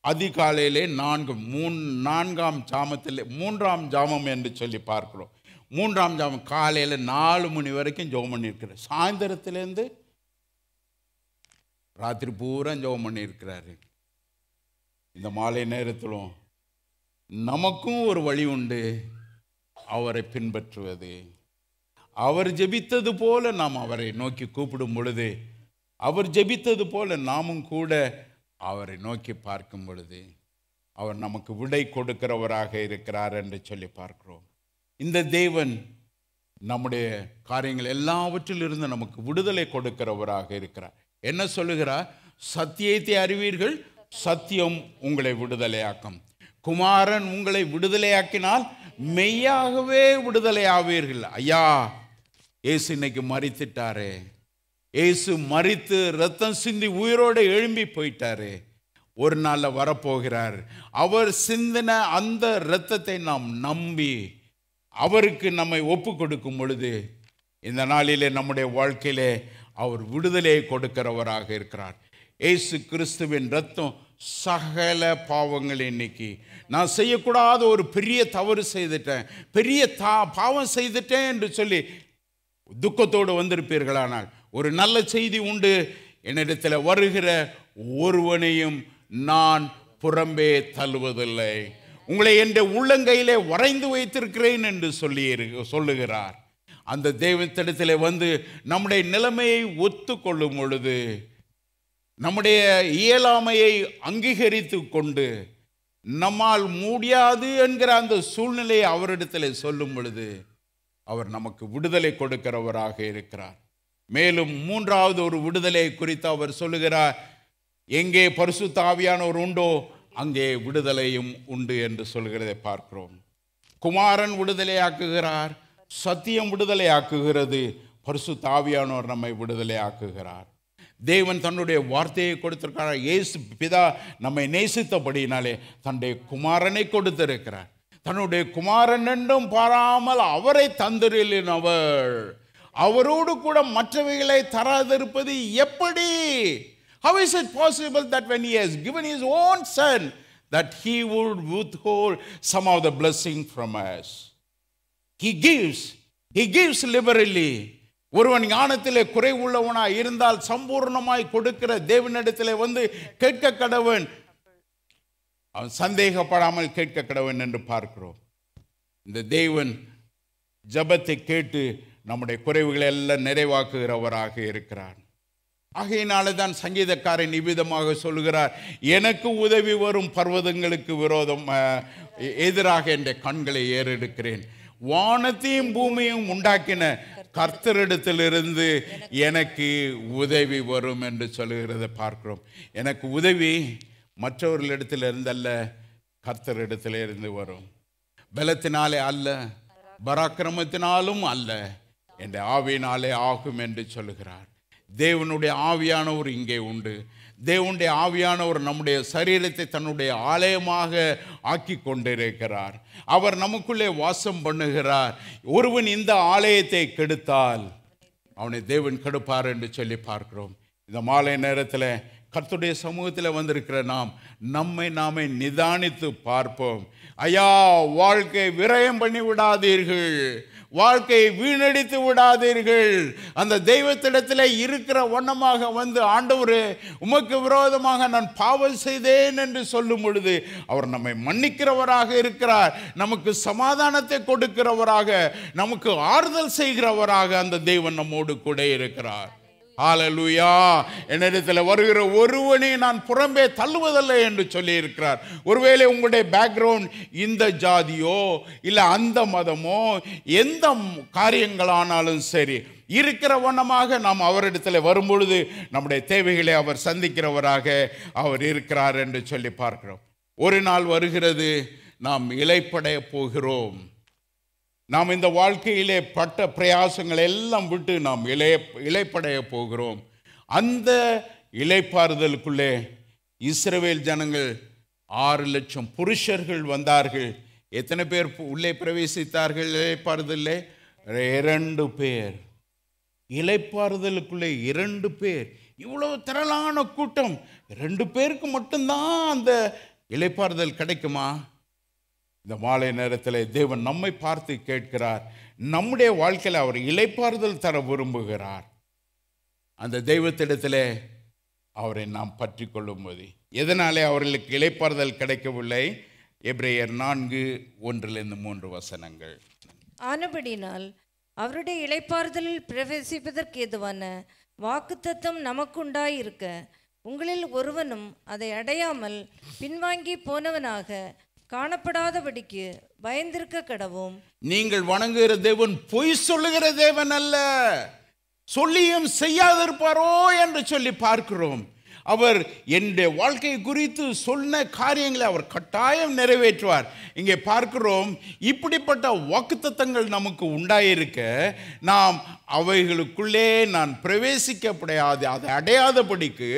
அதிகாலையிலே 4ஆம் ஜாமத்திலே 3ஆம் ஜாமம் என்று சொல்லி பார்க்கிறோம். 3ஆம் ஜாமம் காலையில் 4 மணி வரைக்கும் ஜெபம் பண்ணியிருக்கிறார். சாயந்தரத்திலேருந்து ராத்திரி பூரா ஜெபம் பண்ணியிருக்கிறாரு. இந்த மாலை நேரத்திலும் நமக்கும் ஒரு வழி உண்டு, அவரை பின்பற்றுவது. அவர் ஜெபித்தது போல நாம் அவரை நோக்கி கூப்பிடும் பொழுது, அவர் ஜெபித்தது போல நாமும் கூட அவரை நோக்கி பார்க்கும் பொழுது, அவர் நமக்கு விடை கொடுக்கிறவராக இருக்கிறார் என்று சொல்லி பார்க்கிறோம். இந்த தேவன் நம்முடைய காரியங்கள் எல்லாவற்றிலிருந்து நமக்கு விடுதலை கொடுக்கிறவராக இருக்கிறார். என்ன சொல்லுகிறார்? சத்தியத்தை அறிவீர்கள், சத்தியம் உங்களை விடுதலையாக்கும். குமாரன் உங்களை விடுதலையாக்கினால் மெய்யாகவே விடுதலை ஆவீர்கள். ஐயா, இயேசு இன்னைக்கு மரித்துட்டாரே, இயேசு மரித்து ரத்தம் சிந்தி உயிரோடு எழும்பி போயிட்டாரு. ஒரு நாளில் வரப்போகிறார். அவர் சிந்தின அந்த இரத்தத்தை நாம் நம்பி அவருக்கு நம்மை ஒப்பு கொடுக்கும் பொழுது இந்த நாளிலே நம்முடைய வாழ்க்கையிலே அவர் விடுதலையை கொடுக்கிறவராக இருக்கிறார். இயேசு கிறிஸ்துவின் இரத்தம் சகல பாவங்களை நீக்கி, நான் செய்யக்கூடாத ஒரு பெரிய தவறு செய்துட்டேன், பெரிய பாவம் செய்துட்டேன் என்று சொல்லி துக்கத்தோடு வந்திருப்பீர்களானால் ஒரு நல்ல செய்தி உண்டு. என்னிடத்தில் வருகிற ஒருவனையும் நான் புறம்பே தள்ளுவதில்லை, உங்களை என்ற உள்ளங்கையிலே வரைந்து வைத்திருக்கிறேன் என்று சொல்லுகிறார். அந்த தெய்வத்திடத்தில் வந்து நம்முடைய நிலைமையை ஒத்துக்கொள்ளும் பொழுது, நம்முடைய இயலாமையை அங்கீகரித்து கொண்டு, நம்மால் முடியாது என்கிற அந்த சூழ்நிலையை அவரிடத்தில் சொல்லும் பொழுது அவர் நமக்கு விடுதலை கொடுக்கிறவராக இருக்கிறார். மேலும் மூன்றாவது ஒரு விடுதலை குறித்து அவர் சொல்லுகிறார், எங்கே பரிசுத்த ஆவியானவர் உண்டோ அங்கே விடுதலையும் உண்டு என்று சொல்கிறதை பார்க்கிறோம். குமாரன் விடுதலையாக்குகிறார், சத்தியம் விடுதலையாக்குகிறது, பரிசுத்த ஆவியானவர் நம்மை விடுதலையாக்குகிறார். தேவன் தன்னுடைய வார்த்தையை கொடுத்திருக்கிறார். இயேசு பிதா நம்மை நேசித்தபடினாலே தன்னுடைய குமாரனை கொடுத்திருக்கிறார். தன்னுடைய குமாரன் என்றும் பாராமல் அவரை தந்திரிலினவர், அவரோடு கூட மற்றவைகளை தராதிருப்பது எப்படி? How is it possible that when he has given his own son that he would withhold some of the blessing from us? He gives liberally. ஒருவன் ஞானத்திலே குறைவுள்ளவனாய் இருந்தால் சம்பூர்ணமாய் கொடுக்கிற தேவனிடத்திலே வந்து கேட்க கடவன், அவன் சந்தேகப்படாமல் கேட்க கடவன் என்று பார்க்கிறோம். இந்த தேவன் ஜெபத்தை கேட்டு நம்முடைய குறைவுகளை எல்லாம் நிறைவாக்குகிறவராக இருக்கிறார். ஆகையினால தான் சங்கீதக்காரன் இவ்விதமாக சொல்லுகிறார், எனக்கு உதவி வரும் பர்வதங்களுக்கு எதிராக என்ற கண்களை ஏறெடுக்கிறேன், வானத்தையும் பூமியும் உண்டாக்கின கர்த்தரிடத்திலிருந்து எனக்கு உதவி வரும் என்று சொல்லுகிறதை பார்க்கிறோம். எனக்கு உதவி மற்றவர்களிடத்தில் அல்ல, கர்த்தரிடத்திலிருந்து வரும். பலத்தினாலே அல்ல, பராக்கிரமத்தினாலும் அல்ல, என்ற ஆவியினாலே ஆகும் என்று சொல்லுகிறார். தேவனுடைய ஆவியானவர் இங்கே உண்டு. தேவனுடைய ஆவியானவர் நம்முடைய சரீரத்தை தன்னுடைய ஆலயமாக ஆக்கி கொண்டிருக்கிறார். அவர் நமக்குள்ளே வாசம் பண்ணுகிறார். ஒருவன் இந்த ஆலயத்தை கெடுத்தால் அவனை தேவன் கெடுப்பார் என்று சொல்லி பார்க்கிறோம். இந்த மாலை நேரத்தில் கர்த்தருடைய சமூகத்தில் வந்திருக்கிற நம்மை நாமே நிதானித்து பார்ப்போம். ஐயா, வாழ்க்கை விரயம் பண்ணி விடாதீர்கள், வாழ்க்கையை வீணடித்து விடாதீர்கள். அந்த தெய்வத்திடத்தில் இருக்கிற வண்ணமாக வந்து, ஆண்டவரே உமக்கு விரோதமாக நான் பாவம் செய்தேன் என்று சொல்லும் பொழுது அவர் நம்மை மன்னிக்கிறவராக இருக்கிறார். நமக்கு சமாதானத்தை கொடுக்கிறவராக, நமக்கு ஆறுதல் செய்கிறவராக அந்த தெய்வன் நம்மோடு கூட இருக்கிறார். ஹல்லேலூயா. என்னிடத்தில் வருகிற ஒருவனை நான் புறம்பே தள்ளுவதில்லை என்று சொல்லி இருக்கிறார். ஒருவேளை உங்களுடைய பேக்ரவுண்ட் இந்த ஜாதியோ இல்லை அந்த மதமோ எந்த காரியங்களானாலும் சரி, இருக்கிற வண்ணமாக நாம் அவரிடத்தில் வரும்பொழுது நம்முடைய தேவைகளை அவர் சந்திக்கிறவராக அவர் இருக்கிறார் என்று சொல்லி பார்க்கிறோம். ஒரு நாள் வருகிறது, நாம் இளைப்படைய போகிறோம். நாம் இந்த வாழ்க்கையிலே பட்ட பிரயாசங்கள் எல்லாம் விட்டு நாம் இளைப்படைய போகிறோம். அந்த இளைப்பாறுதலுக்குள்ளே இஸ்ரவேல் ஜனங்கள் 6 லட்சம் புருஷர்கள் வந்தார்கள். எத்தனை பேர் உள்ளே பிரவேசித்தார்கள் இளைப்பாறுதலே? 2 பேர். இளைப்பாறுதலுக்குள்ளே 2 பேர். இவ்வளவு திரளான கூட்டம், 2 பேருக்கு மட்டும்தான் அந்த இளைப்பாறுதல் கிடைக்குமா? இந்த மாலை நேரத்தில் தேவன் நம்மை பார்த்து கேட்கிறார். நம்முடைய வாழ்க்கையில் அவர் இளைப்பாறுதல் தர விரும்புகிறார். அந்த தெய்வத்திடத்தில் அவரை நாம் பற்றி கொள்ளும்போது எதனாலே அவர்களுக்கு இளைப்பாறுதல் கிடைக்கவில்லை? எபிரேயர் 4:1-3 ஆனபடினால் அவருடைய இளைப்பாறுதலில் பிரவேசிப்பதற்கு ஏதுவான வாக்குத்தத்தம் நமக்குண்டாயிருக்க உங்களில் ஒருவனும் அதை அடையாமல் பின்வாங்கி போனவனாக காணப்படாதபடிக்கு பயந்திருக்க கடவோம். நீங்கள் வணங்குகிற தேவன் பொய் சொல்லுகிற தேவன் அல்ல, சொல்லியும் செய்யாதிருப்பாரோ என்று சொல்லி பார்க்கிறோம். அவர் என்னுடைய வாழ்க்கை குறித்து சொன்ன காரியங்களை அவர் கட்டாயம் நிறைவேற்றுவார். இங்கே பார்க்கிறோம், இப்படிப்பட்ட வாக்குத்தத்தங்கள் நமக்கு உண்டாயிருக்க நாம் அவைகளுக்குள்ளே நான் பிரவேசிக்கப்படாது, அதை அடையாதபடிக்கு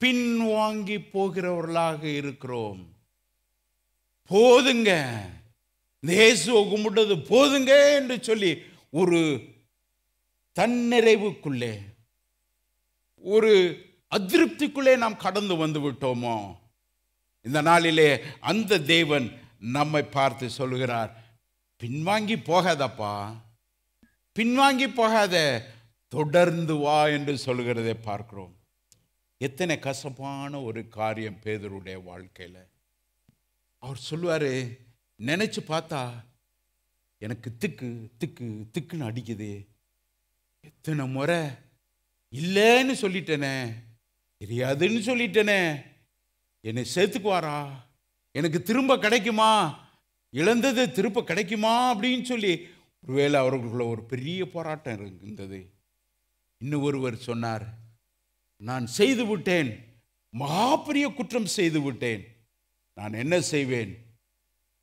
பின்வாங்கி போகிறவர்களாக இருக்கிறோம். போதுங்க, இயேசுவை கும்பிட்டது போதுங்க என்று சொல்லி ஒரு தன்னிறைவுக்குள்ளே, ஒரு அதிருப்திக்குள்ளே நாம் கடந்து வந்து விட்டோமோ? இந்த நாளிலே அந்த தேவன் நம்மை பார்த்து சொல்கிறார், பின்வாங்கி போகாதப்பா, பின்வாங்கி போகாத, தொடர்ந்து வா என்று சொல்கிறதை பார்க்கிறோம். எத்தனை கசப்பான ஒரு காரியம் பேதுருடைய வாழ்க்கையில். அவர் சொல்லுவார், நினைச்சு பார்த்தா எனக்கு திக்கு திக்கு திக்குன்னு அடிக்குது. எத்தனை முறை இல்லைன்னு சொல்லிட்டேனே, தெரியாதுன்னு சொல்லிட்டேனே, என்னை சேர்த்துக்குவாரா, எனக்கு திரும்ப கிடைக்குமா, இழந்தது திரும்ப கிடைக்குமா அப்படின்னு சொல்லி ஒருவேளை அவர்களுக்குள்ள ஒரு பெரிய போராட்டம் இருந்தது. இன்னும் ஒருவர் சொன்னார், நான் செய்து விட்டேன், மகா பெரிய குற்றம் செய்து விட்டேன், நான் என்ன செய்வேன்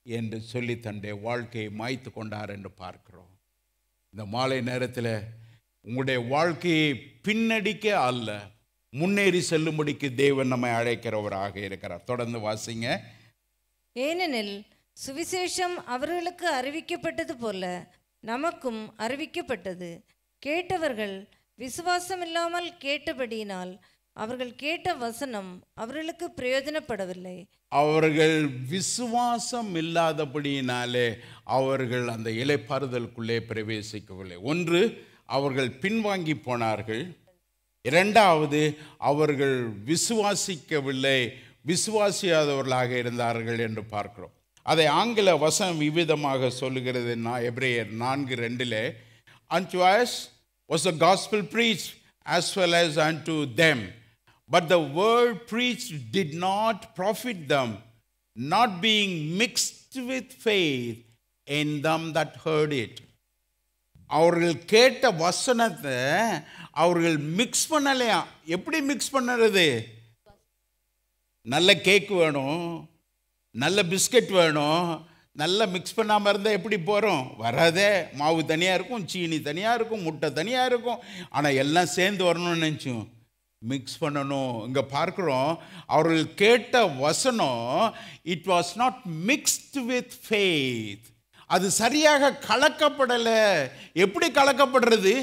என்று சொல்லி தன்னுடைய வாழ்க்கையை மாய்த்து கொண்டார் என்று பார்க்கிறோம். இந்த மாலை நேரத்தில் உங்களுடைய வாழ்க்கையை பின்னடிக்க அல்ல, முன்னேறி செல்லும்படிக்கு தேவன் நம்மை அழைக்கிறவராக இருக்கிறார். தொடர்ந்து வாசிங்க. ஏனெனில் சுவிசேஷம் அவர்களுக்கு அறிவிக்கப்பட்டது போல நமக்கும் அறிவிக்கப்பட்டது. கேட்டவர்கள் விசுவாசம் இல்லாமல் கேட்டபடியினால் அவர்கள் கேட்ட வசனம் அவர்களுக்கு பிரயோஜனப்படவில்லை. அவர்கள் விசுவாசம் இல்லாதபடியினாலே அவர்கள் அந்த இளைப்பாறுதலுக்குள்ளே பிரவேசிக்கவில்லை. ஒன்று, அவர்கள் பின்வாங்கி போனார்கள். இரண்டாவது, அவர்கள் விசுவாசிக்கவில்லை, விசுவாசியாதவர்களாக இருந்தார்கள் என்று பார்க்கிறோம். அதை ஆங்கில வசனம் விவிதமாக சொல்லுகிறது. எபிரேயர் 4:2 unto us was the gospel preached as well as unto them, but the word preached did not profit them, not being mixed with faith in them that heard it. அவர்கள் கேட்ட வசனத்தை அவர்கள் மிக்ஸ் பண்ணலையா? எப்படி மிக்ஸ் பண்ணுறது? நல்ல cake வேணும், நல்ல பிஸ்கட் வேணும், நல்லா மிக்ஸ் பண்ணாமல் இருந்தால் எப்படி போகிறோம்? வராதே. மாவு தனியாக இருக்கும், சீனி தனியாக இருக்கும், முட்டை தனியாக இருக்கும், ஆனால் எல்லாம் சேர்ந்து வரணும்னு நினச்சோம், மிக்ஸ் பண்ணணும். இங்கே பார்க்குறோம், அவர்கள் கேட்ட வசனம் it was not mixed with faith, அது சரியாக கலக்கப்படலை. எப்படி கலக்கப்படுறது?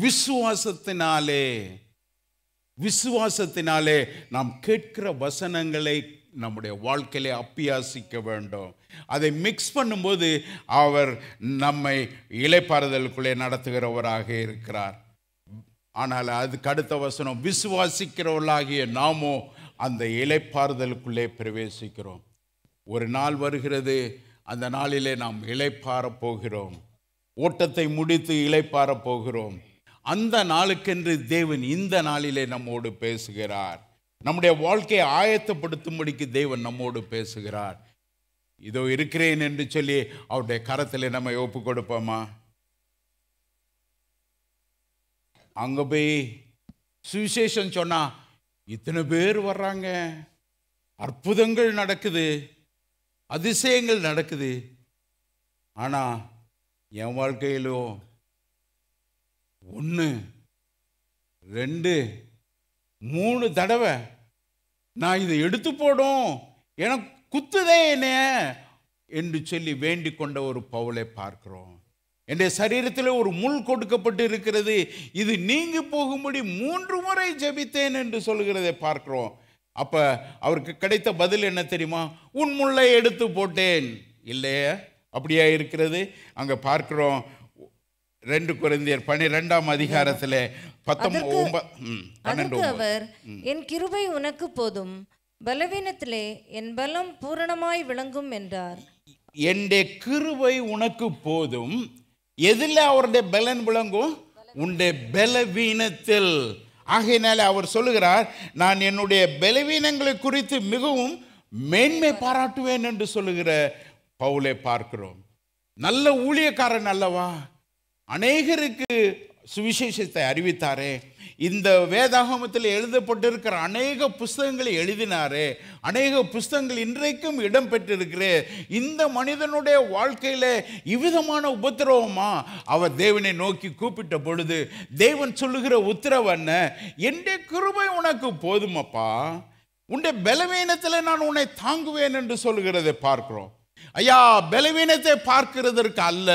விசுவாசத்தினாலே. விசுவாசத்தினாலே நாம் கேட்கிற வசனங்களை நம்முடைய வாழ்க்கையிலே அப்பியாசிக்க வேண்டும். அதை மிக்ஸ் பண்ணும்போது அவர் நம்மை இளைப்பாறுதலுக்குள்ளே நடத்துகிறவராக இருக்கிறார். ஆனால் அதுக்கு அடுத்த வசனம், விசுவாசிக்கிறவர்களாகிய நாமோ அந்த இளைப்பாறுதலுக்குள்ளே பிரவேசிக்கிறோம். ஒரு நாள் வருகிறது, அந்த நாளிலே நாம் இளைப்பாறப் போகிறோம், ஓட்டத்தை முடித்து இளைப்பாறப் போகிறோம். அந்த நாளுக்கென்று தேவன் இந்த நாளிலே நம்மோடு பேசுகிறார். நம்முடைய வாழ்க்கையை ஆயத்தப்படுத்தும்படிக்கு தேவன் நம்மோடு பேசுகிறார். இதோ இருக்கிறேன் என்று சொல்லி அவருடைய கரத்தில் நம்ம ஒப்பு கொடுப்போமா? அங்கே போய் சுவிசேஷம் சொன்னா இத்தனை பேர் வர்றாங்க, அற்புதங்கள் நடக்குது, அதிசயங்கள் நடக்குது. ஆனால் என் வாழ்க்கையிலோ 1 2 3 தடவை நான் இதை எடுத்து போடும், எனக்கு குத்துதே என்ன என்று சொல்லி வேண்டிக் கொண்ட ஒரு பவுலை பார்க்கிறோம். என்னுடைய சரீரத்தில் ஒரு முள் கொடுக்கப்பட்டு இருக்கிறது, இது நீங்கி போகும்படி 3 முறை ஜெபித்தேன் என்று சொல்கிறதை பார்க்கிறோம். அப்போ அவருக்கு கிடைத்த பதில் என்ன தெரியுமா? உன் முள்ளை எடுத்து போட்டேன். இல்லையே, அப்படியா இருக்கிறது? அங்கே பார்க்கிறோம் 2 கொரிந்தியர் 12ஆம் அதிகாரத்தில் 19 அவர், என் கிருபை உனக்கு போதும், பலவீனத்திலே என் பலம் பூரணமாய் விளங்கும் என்றார். என்னுடைய கிருபை உனக்கு போதும். எதில் அவருடைய பலன் விளங்கும்? உன்னுடைய பலவீனத்தில். ஆகையினால அவர் சொல்லுகிறார், நான் என்னுடைய பலவீனங்களை குறித்து மிகவும் மேன்மை பாராட்டுவேன் என்று சொல்லுகிற பவுலை பார்க்கிறோம். நல்ல ஊழியக்காரன் அல்லவா, அநேகருக்கு சுவிசேஷத்தை அறிவித்தாரே, இந்த வேதாகமத்தில் எழுதப்பட்டிருக்கிற அநேக புஸ்தகங்களை எழுதினாரே, அநேக புஸ்தகங்கள் இன்றைக்கும் இடம் பெற்றிருக்கிறே, இந்த மனிதனுடைய வாழ்க்கையில் இவ்விதமான உபத்திரவமா? அவர் தேவனை நோக்கி கூப்பிட்ட பொழுது தேவன் சொல்லுகிற உத்தரவு என்ன? என்னுடைய கிருபை உனக்கு போதுமப்பா, உன்னுடைய பலவீனத்தில் நான் உன்னை தாங்குவேன் என்று சொல்லுகிறதை பார்க்கிறோம். ஐயா, பலவீனத்தை பார்க்கிறதற்கு அல்ல,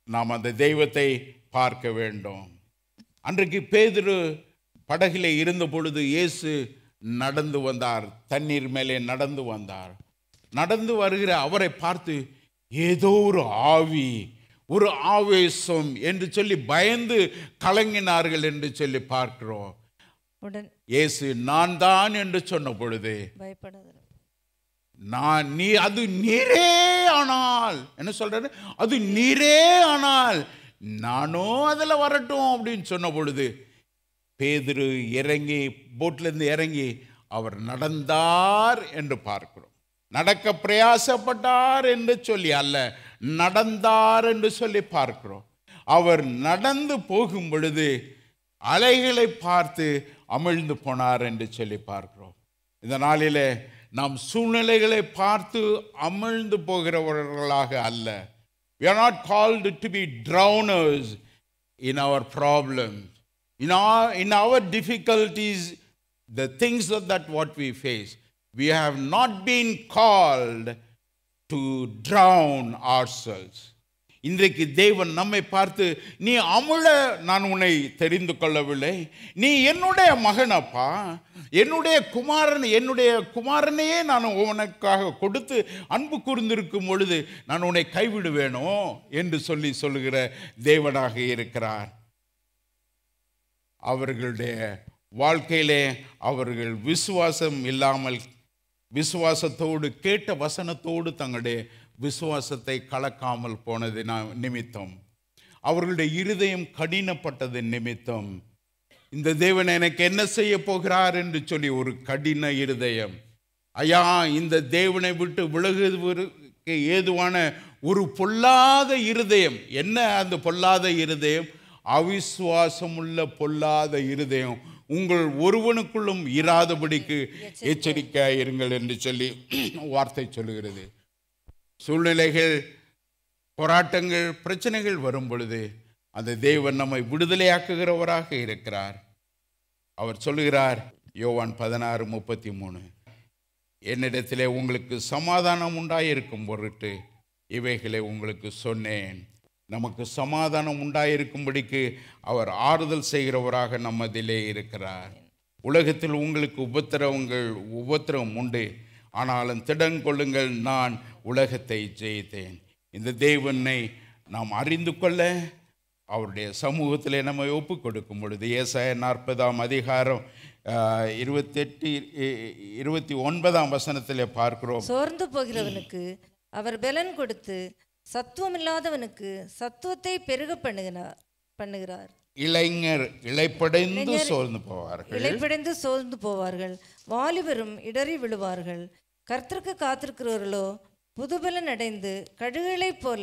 நாம் அந்த தெய்வத்தை பார்க்க வேண்டும். அன்றைக்கு பேதுரு படகிலே இருந்த பொழுது இயேசு நடந்து வந்தார், தண்ணீர் மேலே நடந்து வந்தார். நடந்து வருகிற அவரை பார்த்து ஏதோ ஒரு ஆவி, ஒரு ஆவேசம் என்று சொல்லி பயந்து கலங்கினார்கள் என்று சொல்லி பார்க்கிறோம். இயேசு நான் தான் என்று சொன்ன பொழுது அது நீரே ஆனால், என்ன சொல்றாரு, அது நீரே ஆனால் நானும் அதில் வரட்டும் அப்படின்னு சொன்ன பொழுது பேதுரு இறங்கி, போட்டிலிருந்து இறங்கி அவர் நடந்தார் என்று பார்க்கிறோம். நடக்க பிரயாசப்பட்டார் என்று சொல்லி அல்ல, நடந்தார் என்று சொல்லி பார்க்கிறோம். அவர் நடந்து போகும் பொழுது அலைகளை பார்த்து அமிழ்ந்து போனார் என்று சொல்லி பார்க்கிறோம். இந்த நாளிலே நாம் சூழ்நிலைகளை பார்த்து அமிழ்ந்து போகிறவர்களாக அல்ல. We are not called to be drowners in our problems, in our difficulties, the things that what we face. We have not been called to drown ourselves. இன்றைக்கு தேவன் நம்மை பார்த்து, நீ அமிழ நான் உன்னை தெரிந்து கொள்ளவில்லை, நீ என்னுடைய மகனப்பா, என்னுடைய குமாரனையே நான் உனக்காக கொடுத்து அன்பு கூர்ந்திருக்கும் பொழுது நான் உன்னை கைவிடுவேனோ என்று சொல்லுகிற தேவனாக இருக்கிறார். அவர்களுடைய வாழ்க்கையிலே அவர்கள் விசுவாசம் இல்லாமல், விசுவாசத்தோடு கேட்ட வசனத்தோடு தங்களுடைய விசுவாசத்தை கலக்காமல் போனது நிமித்தம், அவர்களுடைய இருதயம் கடினப்பட்டது நிமித்தம், இந்த தேவன் எனக்கு என்ன செய்ய போகிறார் என்று சொல்லி ஒரு கடின இருதயம். ஐயா, இந்த தேவனை விட்டு விலகுவதற்கு ஏதுவான ஒரு பொல்லாத இருதயம். என்ன அந்த பொல்லாத இருதயம்? அவிசுவாசமுள்ள பொல்லாத இருதயம் உங்கள் ஒருவனுக்குள்ளும் இராதபடிக்கு எச்சரிக்கையாயிருங்கள் என்று சொல்லி வார்த்தை சொல்லுகிறது. சூழ்நிலைகள், போராட்டங்கள், பிரச்சனைகள் வரும் பொழுது அந்த தேவன் நம்மை விடுதலையாக்குகிறவராக இருக்கிறார். அவர் சொல்லுகிறார், யோவான் 16:33, என்னிடத்திலே உங்களுக்கு சமாதானம் உண்டாயிருக்கும் பொருட்டு இவைகளை உங்களுக்கு சொன்னேன். நமக்கு சமாதானம் உண்டாயிருக்கும்படிக்கு அவர் ஆறுதல் செய்கிறவராக நம்மதிலே இருக்கிறார். உலகத்தில் உங்களுக்கு உபத்திரவம் உண்டு, ஆனாலும் திடன் கொள்ளுங்கள், நான் உலகத்தை ஜெயித்தேன். இந்த தேவனை நாம் அறிந்து கொள்ள அவருடைய சமூகத்திலே நம்மை ஒப்பு கொடுக்கும் பொழுது ஏசாயா 40 28-29 வசனத்திலே பார்க்கிறோம். சோர்ந்து போகிறவனுக்கு அவர் பலன் கொடுத்து சத்துவம் இல்லாதவனுக்கு சத்துவத்தை பெருக பண்ணுகிறார். இளைஞர் இளைப்படைந்து சோர்ந்து போவார்கள், வாலிபரும் இடறி விழுவார்கள். கர்த்தருக்கு காத்திருக்கிறவர்களோ புதுபலன் அடைந்து கழுகுகளைப் போல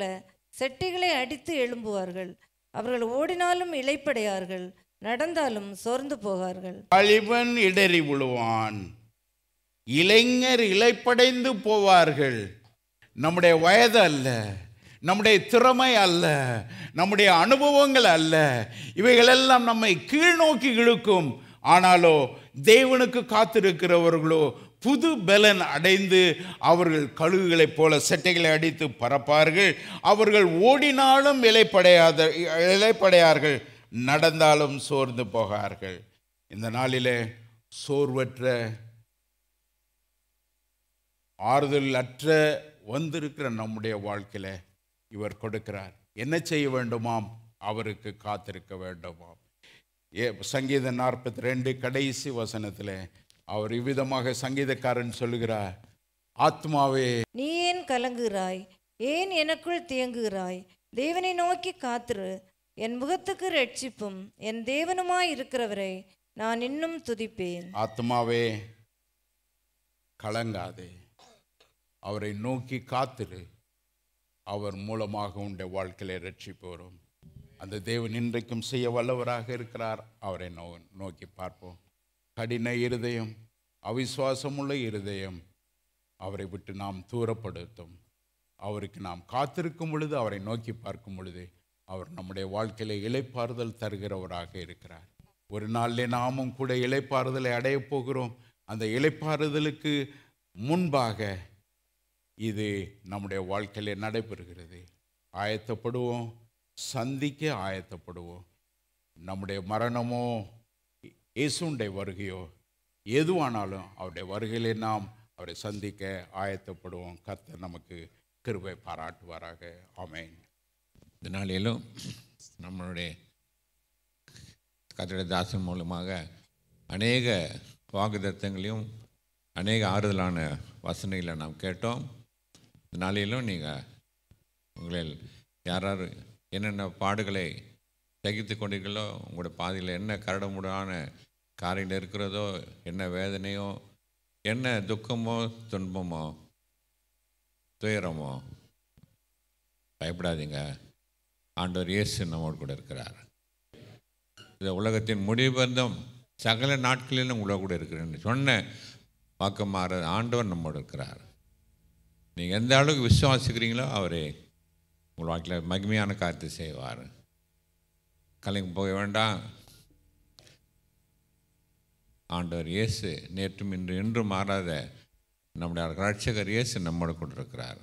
செட்டிகளை அடித்து எழும்புவார்கள். அவர்கள் ஓடினாலும் இளைப்படையார்கள், நடந்தாலும் சோர்ந்து போகார்கள். வாலிபன் இடறி விழுவான், இளைஞர் இளைப்படைந்து போவார்கள். நம்முடைய வயது அல்ல, நம்முடைய திறமை அல்ல, நம்முடைய அனுபவங்கள் அல்ல, இவைகளெல்லாம் நம்மை கீழ் நோக்கி இழுக்கும். ஆனாலோ தேவனுக்கு காத்திருக்கிறவர்களோ புது பலன் அடைந்து அவர்கள் கழுகுகளைப் போல செட்டைகளை அடித்து பறப்பார்கள். அவர்கள் ஓடினாலும் இளைப்படையார்கள், நடந்தாலும் சோர்ந்து போகார்கள். இந்த நாளிலே சோர்வற்ற, ஆறுதல் அற்ற வந்திருக்கிற நம்முடைய வாழ்க்கையில இவர் கொடுக்கிறார். என்ன செய்ய வேண்டுமாம்? அவருக்கு காத்திருக்க வேண்டுமாம். சங்கீதம் 42 கடைசி வசனத்தில் அவர் இவ்விதமாக சங்கீதக்காரன் சொல்லுகிறார், ஆத்மாவே நீ ஏன் கலங்குகிறாய், ஏன் எனக்குள் தியங்குகிறாய்? தேவனை நோக்கி காத்திரு, என் முகத்துக்கு ரட்சிப்பும் என் தேவனுமாய் இருக்கிறவரை நான் இன்னும் துதிப்பேன். ஆத்மாவே கலங்காதே, அவரை நோக்கி காத்திரு, அவர் மூலமாக உன்னுடைய வாழ்க்கையில ரட்சிப்பு வரும். அந்த தேவன் இன்றைக்கும் செய்ய வல்லவராக இருக்கிறார். அவரை நோக்கி பார்ப்போம். கடின இருதயம், அவிசுவாசமுள்ள இருதயம் அவரை விட்டு நாம் தூரப்படுத்தும். அவருக்கு நாம் காத்திருக்கும் பொழுது, அவரை நோக்கி பார்க்கும் பொழுது, அவர் நம்முடைய வாழ்க்கையில இளைப்பாறுதல் தருகிறவராக இருக்கிறார். ஒரு நாளிலே நாமும் கூட இளைப்பாறுதலை அடையப் போகிறோம். அந்த இளைப்பாறுதலுக்கு முன்பாக இது நம்முடைய வாழ்க்கையிலே நடைபெறுகிறது. ஆயத்தப்படுவோம், சந்திக்க ஆயத்தப்படுவோம். நம்முடைய மரணமோ இயேசுடைய வருகையோ எதுவானாலும் அவருடைய வருகையிலே நாம் அவரை சந்திக்க ஆயத்தப்படுவோம். கர்த்தர் நமக்கு கிருபை பாராட்டுவாராக. ஆமென். இந்த நாளிலும் நம்மளுடைய கர்த்தருடைய தாசன் மூலமாக அநேக வாக்குத்தத்தங்களையும் அநேக ஆறுதலான வசனங்களை நாம் கேட்டோம். இந்த நாளிலும் நீங்கள் உங்களில் யாரார் என்னென்ன பாடுகளை சகித்து கொண்டீர்களோ, உங்களோட பாதையில் என்ன கரடுமுடான காரியங்கள் இருக்கிறதோ, என்ன வேதனையோ, என்ன துக்கமோ, துன்பமோ, துயரமோ, பயப்படாதீங்க. ஆண்டவர் இயேசு நம்மோடு கூட இருக்கிறார். இந்த உலகத்தின் முடிவந்தம் சகல நாட்களிலும் உங்களோட கூட இருக்கிறேன்னு சொன்ன வாக்கு மாற ஆண்டவர் நம்மோடு இருக்கிறார். நீங்கள் எந்த அளவுக்கு விசுவாசிக்கிறீங்களோ அவரே உங்கள் வாழ்க்கையில் மகிமையான காரியத்தை செய்வார். கலைக்கு போக வேண்டாம். ஆண்டவர் இயேசு நேற்றும் இன்று என்றும் மாறாத நம்முடைய ரட்சகர் இயேசு நம்மோடு கொண்டிருக்கிறார்.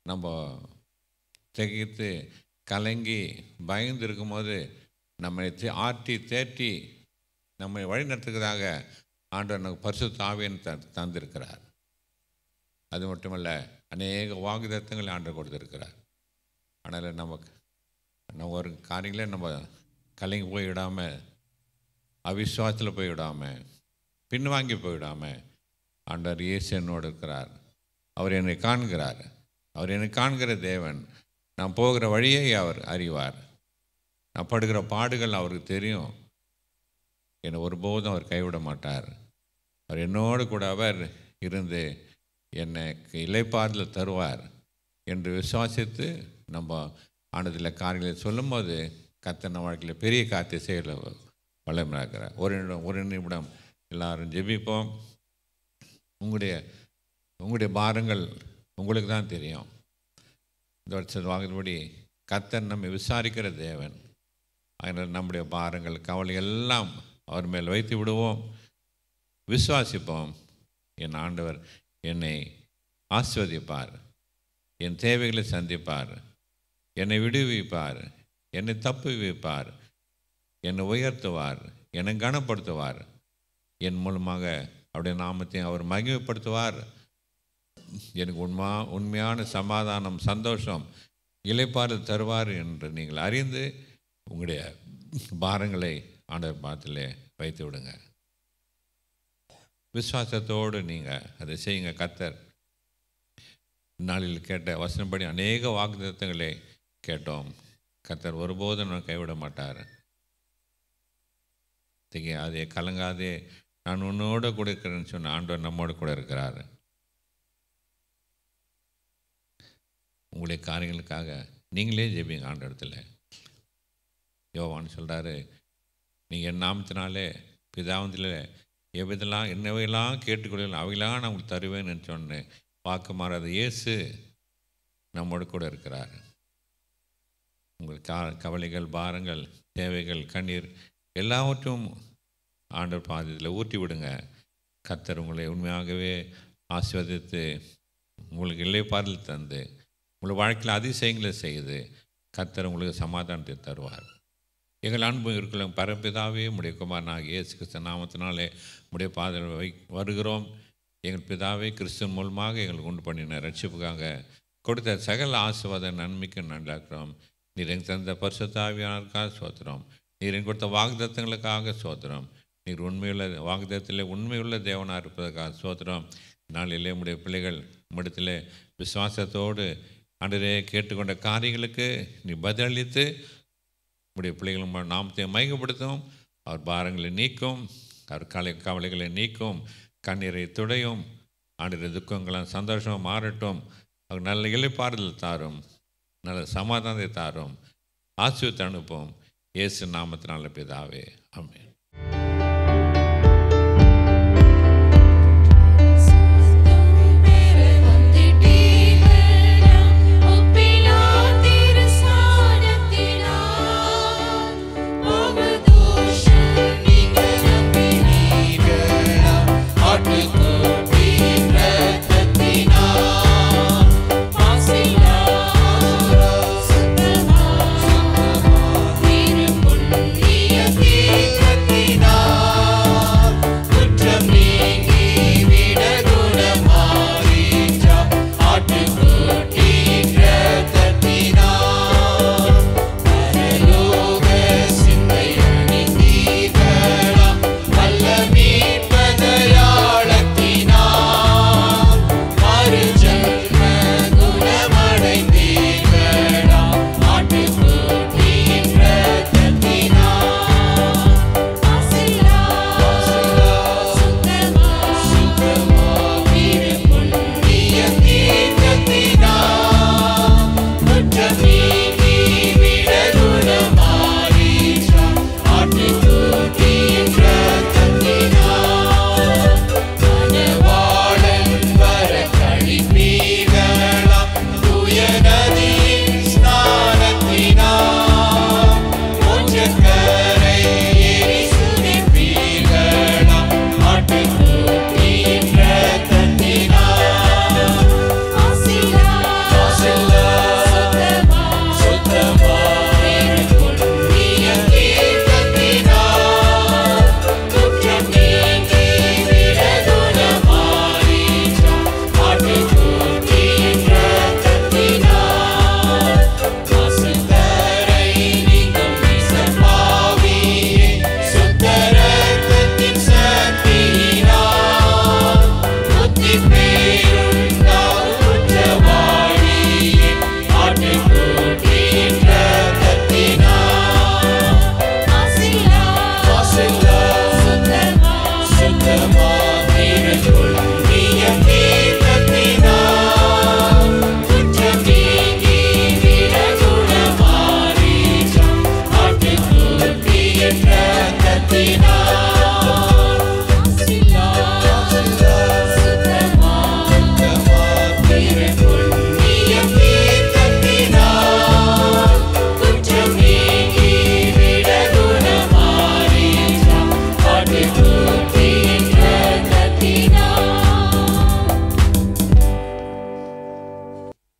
நம்ம திகைத்து கலங்கி பயந்து இருக்கும்போது நம்மை ஆட்டி தேற்றி நம்மை வழிநடத்துகிறதாக ஆண்டவர் நமக்கு பரிசுத்த ஆவியை தந்திருக்கிறார். அது மட்டுமல்ல, அநேக வாக்குத்தத்தங்களை ஆண்டவர் கொடுத்திருக்கிறார். அதனால் நம்ம ஒரு காரியங்களே நம்ம கலங்கி போய்விடாமல், அவிசுவாசத்தில் போய்விடாமல், பின்வாங்கி போய்விடாமல், ஆண்டவர் இயேசு என்னோடு இருக்கிறார். அவர் என்னை காண்கிறார். அவர் என்னை காண்கிற தேவன். நான் போகிற வழியை அவர் அறிவார். நான் படுகிற பாடுகள் அவருக்கு தெரியும். என்னை ஒருபோதும் அவர் கைவிட மாட்டார். அவர் என்னோடு கூட அவர் இருந்து எனக்கு இளைப்பாறுதல் தருவார் என்று விசுவாசித்து நம்ம ஆனதில் காரியங்களை சொல்லும்போது கர்த்தர் நம்ம வாழ்க்கையில் பெரிய காரியத்தை செய்ய வல்லமையாகிறார். ஒரு நிமிடம் எல்லாரும் ஜெபிப்போம். உங்களுடைய பாரங்கள் உங்களுக்கு தான் தெரியும். இந்த வருஷம் வாங்குறபடி கர்த்தர் நம்மை விசாரிக்கிற தேவன். அதனால் நம்முடைய பாரங்கள் கவலை எல்லாம் அவர் மேல் வைத்து விடுவோம். விசுவாசிப்போம். என் ஆண்டவர் என்னை ஆசீர்வதிப்பார், என் தேவைகளை சந்திப்பார், என்னை விடுவிப்பார், என்னை தப்புவிப்பார், என்னை உயர்த்துவார், என்னை கனப்படுத்துவார். என் மூலமாக அவருடைய நாமத்தை அவர் மகிமைப்படுத்துவார். எனக்கு உண்மையான சமாதானம், சந்தோஷம், இளைப்பாறுதல் தருவார் என்று நீங்கள் அறிந்து உங்களுடைய பாரங்களை ஆண்டவர் பாதத்திலே வைத்து விடுங்க. விசுவாசத்தோடு நீங்கள் அதை செய்யுங்க. கர்த்தர் நாளில் கேட்ட வசனப்படி அநேக வாக்குத்தத்தங்களை கேட்டோம். கர்த்தர் ஒருபோதும் நான் கைவிட மாட்டார். திகையாதே, கலங்காதே, நான் உன்னோடு கூட இருக்கிறேன்னு சொன்ன ஆண்டவர் நம்மோடு கூட இருக்கிறார். உங்களுடைய காரியங்களுக்காக நீங்களே ஜெபிங்க. ஆண்ட இடத்துல யோவான் சொல்கிறாரு, நீங்கள் என் நாமத்தினாலே பிதாவத்தில் எவ்வளெல்லாம் என்னவையெல்லாம் கேட்டுக்கொள்ள அவையெல்லாம் நான் உங்களுக்கு தருவேன்னு சொன்னேன். வாக்கு மாறாத இயேசு நம்மோடு கூட இருக்கிறார். உங்கள் கவலைகள், பாரங்கள், தேவைகள், கண்ணீர் எல்லாவற்றும் ஆண்டவர் பாதத்தில் ஊற்றி விடுங்க. கர்த்தர் உங்களை உண்மையாகவே ஆசீர்வதித்து உங்களுக்கு இளைப்பாறுதல் தந்து உங்கள் வாழ்க்கையில் அதிசயங்களை செய்து கர்த்தர் உங்களுக்கு சமாதானத்தை தருவார். எங்கள் அன்பு இருக்கிற பரப்பிதாவே உடைய குமாரனாகிய இயேசு கிறிஸ்து நாமத்தினாலே உடைய பாதையில் வருகிறோம். எங்கள் பிதாவே கிறிஸ்துவின் மூலமாக எங்களுக்கு உண்டு பண்ணின ரட்சிப்புக்காக கொடுத்த சகல ஆசீர்வாத நன்மைக்கு நன்றாக்கிறோம். நீர் எங்கள் தந்த பரிசுத்த ஆவியானவருக்காக சோத்திரம். நீர் எங்கள் கொடுத்த வாக்குத்தத்தங்களுக்காக சோத்திரம். நீர் உண்மையுள்ள வாக்குத்தத்தில் உண்மையுள்ள தேவனாக இருப்பதற்காக சோத்திரம். நாளிலே உடைய பிள்ளைகள் உம்மிடத்திலே விசுவாசத்தோடு ஆண்டவரே கேட்டுக்கொண்ட காரியங்களுக்கு நீ பதிலளித்து உடைய பிள்ளைகளும் நாமத்தை மையப்படுத்தும். அவர் பாரங்களை நீக்கும், அவர் கவலைகளை நீக்கும், கண்ணீரை துடையும். ஆண்டவரே துக்கங்களாம் சந்தோஷமாக மாறட்டும். அவர் நல்ல இளைப்பாறுதல் தாரும், நல்ல சமாதானத்தை தாரும். ஆசீர்வாதத்தை அனுப்பும். இயேசு நாமத்தினால பிதாவே, ஆமென்.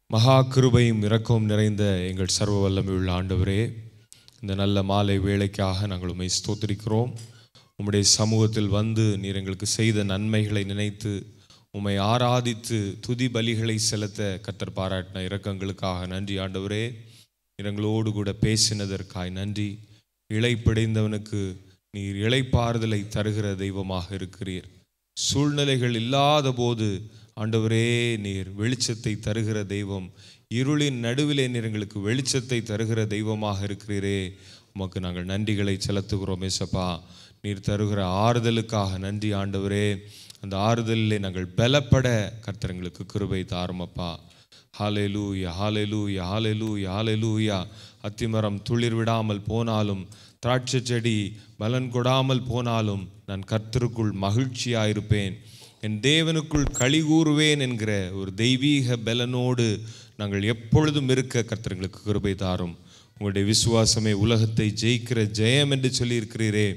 மகா கிருபையும் இரக்கமும் நிறைந்த எங்கள் சர்வ வல்லமையுள்ள ஆண்டவரே, இந்த நல்ல மாலை வேளைக்காக நாங்கள் உம்மை ஸ்தோத்திரிக்கிறோம். உம்முடைய சமூகத்தில் வந்து நீர் எங்களுக்கு செய்த நன்மைகளை நினைத்து உம்மை ஆராதித்து துதி பலிகளை செலுத்த கர்த்தர் பாராட்டின இரக்கங்களுக்காக நன்றி ஆண்டவரே. எங்களோடு கூட பேசினதற்காய் நன்றி. இளைப்பிடைந்தவனுக்கு நீர் இளைப்பாறுதலை தருகிற தெய்வமாக இருக்கிறீர். சூழ்நிலைகள் இல்லாத போது ஆண்டவரே நீர் வெளிச்சத்தை தருகிற தெய்வம். இருளின் நடுவிலே நீர் எங்களுக்கு வெளிச்சத்தை தருகிற தெய்வமாக இருக்கிறீரே. உமக்கு நாங்கள் நன்றிகளை செலுத்துகிறோம் ஏசப்பா. நீர் தருகிற ஆறுதலுக்காக நன்றி ஆண்டவரே. அந்த ஆறுதலிலே நாங்கள் பலப்பட கர்த்தர் எங்களுக்கு கிருபை தாருமப்பா. ஹல்லேலூயா, ஹல்லேலூயா, ஹல்லேலூயா, ஹல்லேலூயா. அத்திமரம் துளிர் விடாமல் போனாலும், திராட்சை செடி பலன் கொடாமல் போனாலும் நான் கர்த்தருக்குள் மகிழ்ச்சியாயிருப்பேன், என் தேவனுக்குள் களி கூறுவேன் என்கிற ஒரு தெய்வீக பலனோடு நாங்கள் எப்பொழுதும் இருக்க கர்த்தர் எங்களுக்கு கிருபை தாரும். உங்களுடைய விசுவாசமே உலகத்தை ஜெயிக்கிற ஜெயம் என்று சொல்லியிருக்கிறீரே.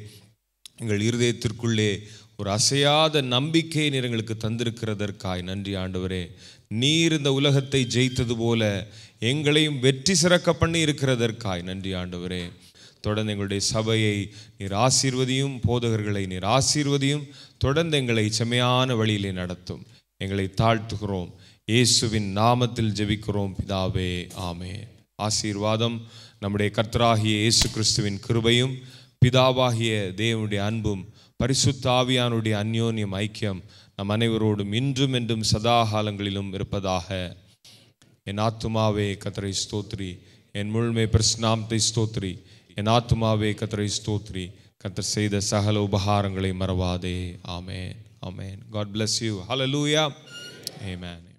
எங்கள் இருதயத்திற்குள்ளே ஒரு அசையாத நம்பிக்கை நீர் எங்களுக்கு தந்திருக்கிறதற்காய் நன்றி ஆண்டவரே. நீர் இந்த உலகத்தை ஜெயித்தது போல எங்களையும் வெற்றி சிறக்க பண்ணி இருக்கிறதற்காய் நன்றி ஆண்டவரே. தொடர்ந்து எங்களுடைய சபையை நீர் ஆசீர்வதியும், போதகர்களை நீர் ஆசீர்வதியும், தொடர்ந்து எங்களை செம்மையான வழியிலே நடத்தும். எங்களை தாழ்த்துகிறோம், இயேசுவின் நாமத்தில் ஜெபிக்கிறோம் பிதாவே, ஆமென். ஆசீர்வாதம் நம்முடைய கர்த்தராகிய இயேசு கிறிஸ்துவின் கிருபையும், பிதாவாகிய தேவனுடைய அன்பும், பரிசுத்த ஆவியானுடைய அந்யோன்யம் ஐக்கியம் நம் அனைவரோடும் இன்றும் என்றும் சதா காலங்களிலும் இருப்பதாக. என் ஆத்துமாவே கர்த்தரை ஸ்தோத்திரி, என் முழுமை பிரஸ்நாமத்தை ஸ்தோத்திரி. என் ஆத்துமாவே கர்த்தரை ஸ்தோத்திரி, கர்த்தர் செய்த சகல உபகாரங்களை மறவாதே. ஆமென், ஆமென். God bless you. Hallelujah. Amen.